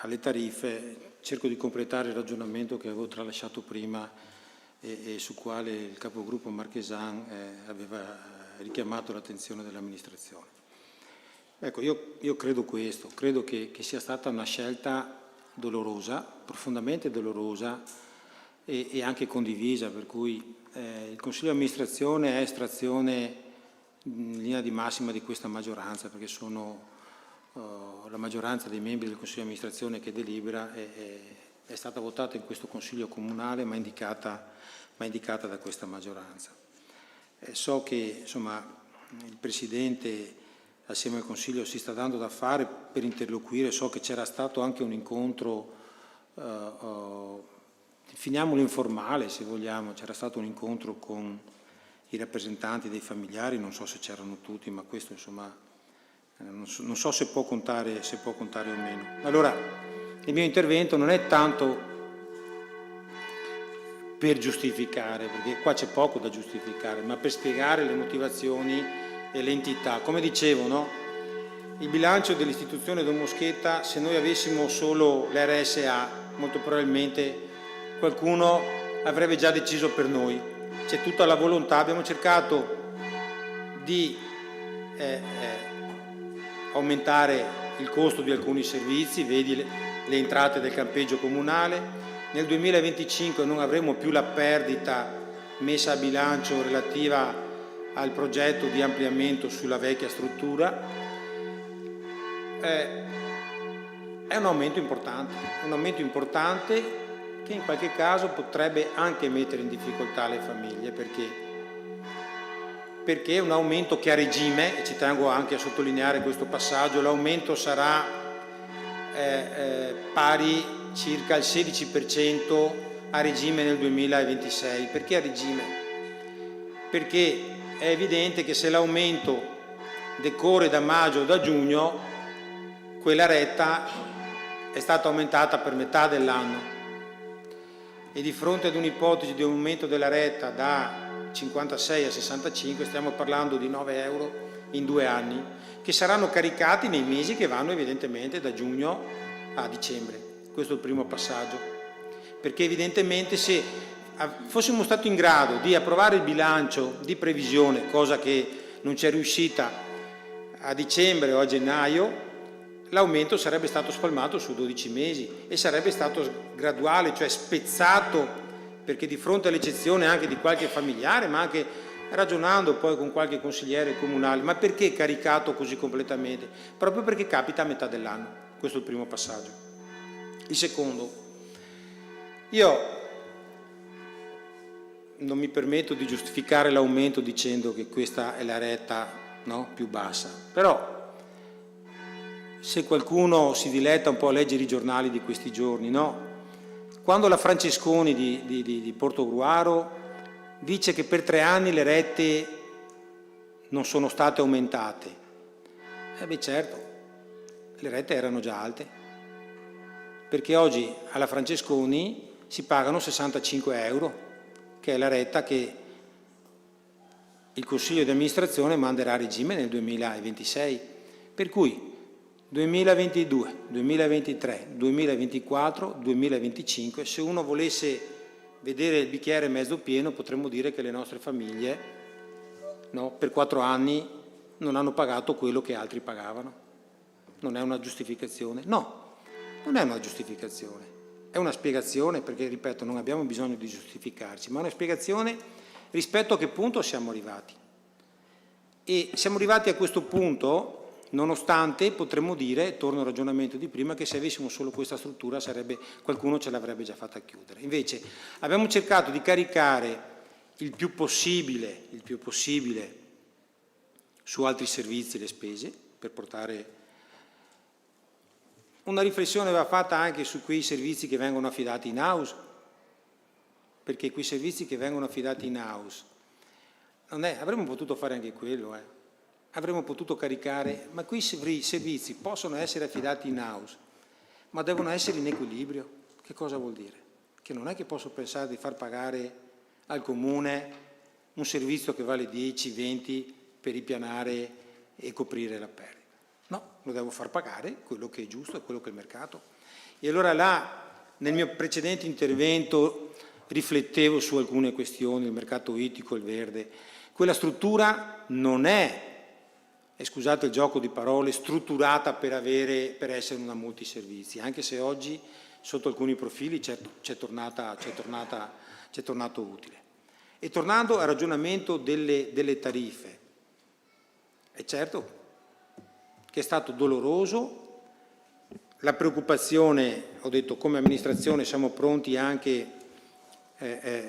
alle tariffe, cerco di completare il ragionamento che avevo tralasciato prima e su quale il capogruppo Marchesan aveva richiamato l'attenzione dell'amministrazione. Ecco, io credo questo, credo che sia stata una scelta dolorosa, profondamente dolorosa e anche condivisa, per cui il Consiglio di amministrazione è estrazione in linea di massima di questa maggioranza, perché sono la maggioranza dei membri del Consiglio di amministrazione che delibera è stata votata in questo Consiglio comunale ma indicata da questa maggioranza. So che insomma, il Presidente assieme al Consiglio si sta dando da fare per interloquire, so che c'era stato anche un incontro, finiamolo informale se vogliamo, c'era stato un incontro con i rappresentanti dei familiari, non so se c'erano tutti, ma questo insomma non so se può contare o meno. Allora, il mio intervento non è tanto per giustificare, perché qua c'è poco da giustificare, ma per spiegare le motivazioni e l'entità. Come dicevo, no? Il bilancio dell'istituzione Don Moschetta, se noi avessimo solo l'RSA, molto probabilmente qualcuno avrebbe già deciso per noi. C'è tutta la volontà, abbiamo cercato di aumentare il costo di alcuni servizi, vedi le entrate del campeggio comunale. Nel 2025 non avremo più la perdita messa a bilancio relativa al progetto di ampliamento sulla vecchia struttura. È un aumento importante che in qualche caso potrebbe anche mettere in difficoltà le famiglie, perché è un aumento che a regime, e ci tengo anche a sottolineare questo passaggio, l'aumento sarà pari circa al 16% a regime nel 2026. Perché a regime? Perché è evidente che se l'aumento decorre da maggio o da giugno, quella retta è stata aumentata per metà dell'anno e di fronte ad un'ipotesi di aumento della retta da 56 a 65 stiamo parlando di 9 euro in 2 anni che saranno caricati nei mesi che vanno evidentemente da giugno a dicembre. Questo è il primo passaggio, perché evidentemente se fossimo stati in grado di approvare il bilancio di previsione, cosa che non c'è riuscita a dicembre o a gennaio, l'aumento sarebbe stato spalmato su 12 mesi e sarebbe stato graduale, cioè spezzato, perché di fronte all'eccezione anche di qualche familiare, ma anche ragionando poi con qualche consigliere comunale, ma perché caricato così completamente? Proprio perché capita a metà dell'anno. Questo è il primo passaggio. Il secondo, io non mi permetto di giustificare l'aumento dicendo che questa è la retta, no, più bassa, però se qualcuno si diletta un po' a leggere i giornali di questi giorni, no? Quando la Francesconi di Portogruaro dice che per 3 anni le rette non sono state aumentate, beh certo, le rette erano già alte, perché oggi alla Francesconi si pagano 65 euro, che è la retta che il Consiglio di amministrazione manderà a regime nel 2026, per cui 2022, 2023, 2024, 2025, se uno volesse vedere il bicchiere mezzo pieno, potremmo dire che le nostre famiglie, no, per 4 anni non hanno pagato quello che altri pagavano. Non è una giustificazione? No, non è una giustificazione, è una spiegazione, perché, ripeto, non abbiamo bisogno di giustificarci, ma è una spiegazione rispetto a che punto siamo arrivati. E siamo arrivati a questo punto nonostante potremmo dire, torno al ragionamento di prima, che se avessimo solo questa struttura qualcuno ce l'avrebbe già fatta chiudere. Invece abbiamo cercato di caricare il più possibile su altri servizi le spese, per portare una riflessione va fatta anche su quei servizi che vengono affidati in house, perché quei servizi che vengono affidati in house avremmo potuto fare anche quello, avremmo potuto caricare, ma quei servizi possono essere affidati in house, ma devono essere in equilibrio. Che cosa vuol dire? Che non è che posso pensare di far pagare al comune un servizio che vale 10, 20 per ripianare e coprire la perdita. No, lo devo far pagare quello che è giusto e quello che è il mercato. E allora là, nel mio precedente intervento, riflettevo su alcune questioni, il mercato ittico, il verde. Quella struttura non è, e scusate il gioco di parole, strutturata per essere una multiservizi, anche se oggi sotto alcuni profili c'è tornato utile. E tornando al ragionamento delle tariffe, è certo che è stato doloroso, la preoccupazione, ho detto, come amministrazione siamo pronti anche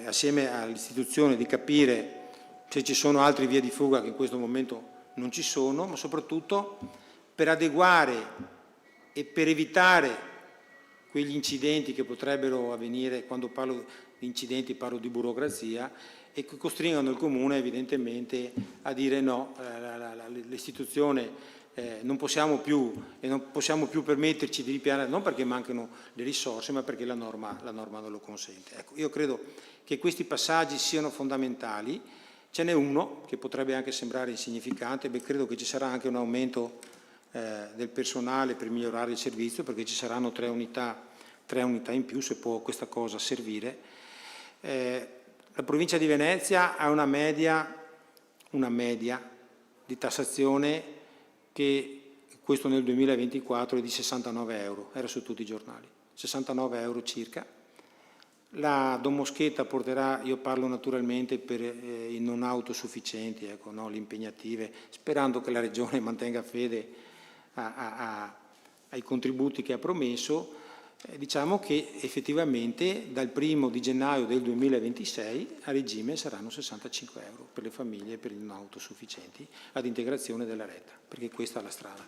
assieme all'istituzione di capire se ci sono altre vie di fuga che in questo momento non ci sono, ma soprattutto per adeguare e per evitare quegli incidenti che potrebbero avvenire. Quando parlo di incidenti parlo di burocrazia, e che costringono il Comune evidentemente a dire no, l'istituzione non possiamo più permetterci di ripianare, non perché mancano le risorse, ma perché la norma non lo consente. Ecco, io credo che questi passaggi siano fondamentali. Ce n'è uno che potrebbe anche sembrare insignificante, credo che ci sarà anche un aumento del personale per migliorare il servizio, perché ci saranno 3 unità in più, se può questa cosa servire. La provincia di Venezia ha una media di tassazione che questo nel 2024 è di 69 euro, era su tutti i giornali, 69 euro circa. La Domoschetta porterà, io parlo naturalmente per i non autosufficienti, ecco, no, le impegnative, sperando che la Regione mantenga fede ai contributi che ha promesso. Diciamo che effettivamente dal 1° di gennaio del 2026 a regime saranno 65 euro per le famiglie e per i non autosufficienti ad integrazione della retta, perché questa è la strada.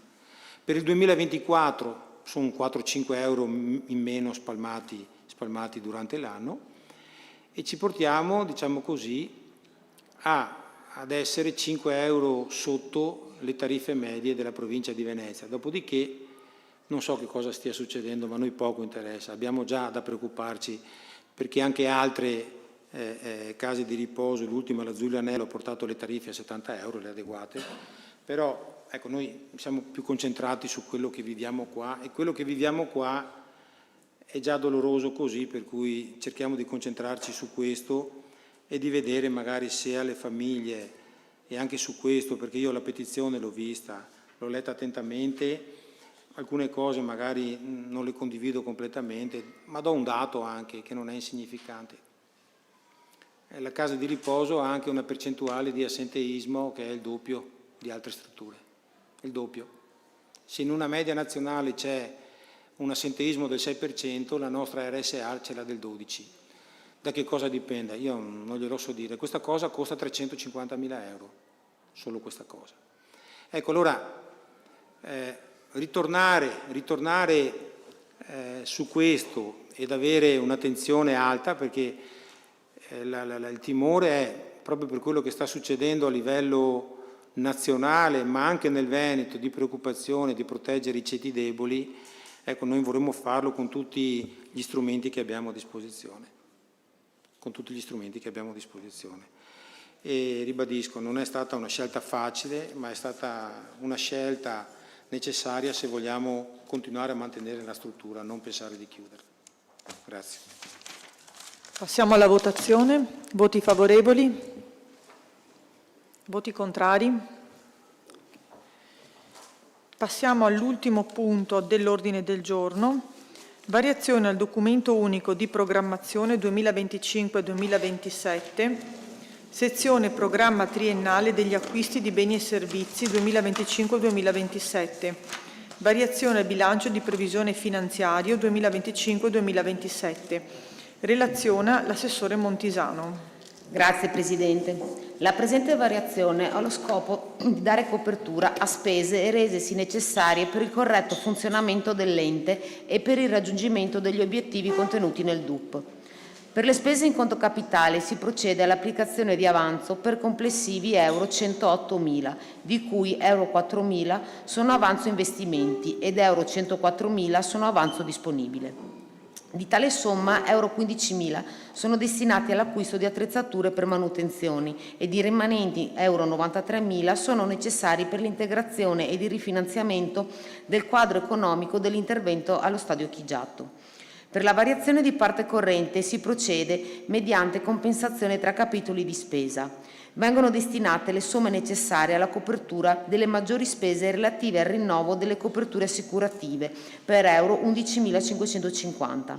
Per il 2024 sono 4-5 euro in meno spalmati durante l'anno, e ci portiamo, diciamo così, ad essere 5 euro sotto le tariffe medie della provincia di Venezia. Dopodiché non so che cosa stia succedendo, ma a noi poco interessa. Abbiamo già da preoccuparci, perché anche altre case di riposo, l'ultima, la Zulianello, ha portato le tariffe a 70 euro, le adeguate. Però ecco, noi siamo più concentrati su quello che viviamo qua, e quello che viviamo qua è già doloroso così, per cui cerchiamo di concentrarci su questo e di vedere magari se alle famiglie, e anche su questo, perché io la petizione l'ho vista, l'ho letta attentamente, alcune cose magari non le condivido completamente, ma do un dato anche che non è insignificante. La casa di riposo ha anche una percentuale di assenteismo che è il doppio di altre strutture, il doppio. Se in una media nazionale c'è un assenteismo del 6%, la nostra RSA ce l'ha del 12%. Da che cosa dipende? Io non glielo so dire. Questa cosa costa 350.000 euro, solo questa cosa. Ecco, allora, ritornare su questo ed avere un'attenzione alta, perché il timore è, proprio per quello che sta succedendo a livello nazionale, ma anche nel Veneto, di preoccupazione di proteggere i ceti deboli. Ecco, noi vorremmo farlo con tutti gli strumenti che abbiamo a disposizione. E ribadisco, non è stata una scelta facile, ma è stata una scelta necessaria se vogliamo continuare a mantenere la struttura, non pensare di chiuderla. Grazie. Passiamo alla votazione. Voti favorevoli? Voti contrari? Passiamo all'ultimo punto dell'ordine del giorno. Variazione al documento unico di programmazione 2025-2027, sezione programma triennale degli acquisti di beni e servizi 2025-2027, variazione al bilancio di previsione finanziario 2025-2027. Relaziona l'assessore Montisano. Grazie Presidente. La presente variazione ha lo scopo di dare copertura a spese resesi necessarie per il corretto funzionamento dell'ente e per il raggiungimento degli obiettivi contenuti nel DUP. Per le spese in conto capitale si procede all'applicazione di avanzo per complessivi euro 108.000, di cui euro 4.000 sono avanzo investimenti ed euro 104.000 sono avanzo disponibile. Di tale somma, euro 15.000 sono destinati all'acquisto di attrezzature per manutenzioni ed i rimanenti euro 93.000 sono necessari per l'integrazione ed il rifinanziamento del quadro economico dell'intervento allo Stadio Chigiatto. Per la variazione di parte corrente si procede mediante compensazione tra capitoli di spesa. Vengono destinate le somme necessarie alla copertura delle maggiori spese relative al rinnovo delle coperture assicurative per euro 11.550.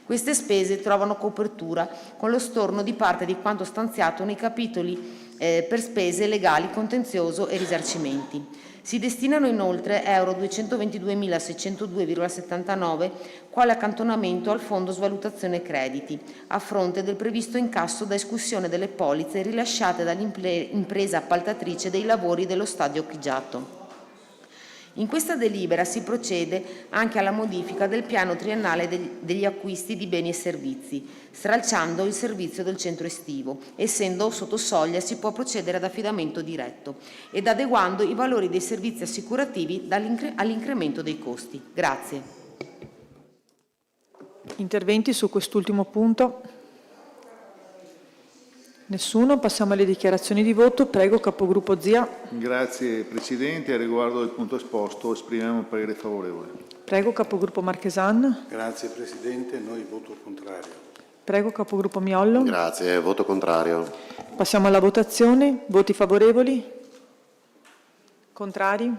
Queste spese trovano copertura con lo storno di parte di quanto stanziato nei capitoli per spese legali, contenzioso e risarcimenti. Si destinano inoltre euro 222.602,79 quale accantonamento al Fondo Svalutazione Crediti, a fronte del previsto incasso da escussione delle polizze rilasciate dall'impresa appaltatrice dei lavori dello Stadio Chigiatto. In questa delibera si procede anche alla modifica del piano triennale degli acquisti di beni e servizi, stralciando il servizio del centro estivo. Essendo sotto soglia si può procedere ad affidamento diretto ed adeguando i valori dei servizi assicurativi all'incremento dei costi. Grazie. Interventi su quest'ultimo punto? Nessuno? Passiamo alle dichiarazioni di voto. Prego, capogruppo Zia. Grazie Presidente. A riguardo del punto esposto esprimiamo un parere favorevole. Prego, capogruppo Marchesan. Grazie Presidente, noi voto contrario. Prego, capogruppo Miollo. Grazie, voto contrario. Passiamo alla votazione. Voti favorevoli? Contrari?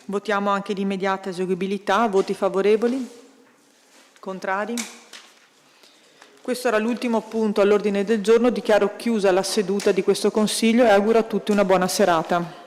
Votiamo anche di immediata eseguibilità. Voti favorevoli? Contrari? Questo era l'ultimo punto all'ordine del giorno. Dichiaro chiusa la seduta di questo Consiglio e auguro a tutti una buona serata.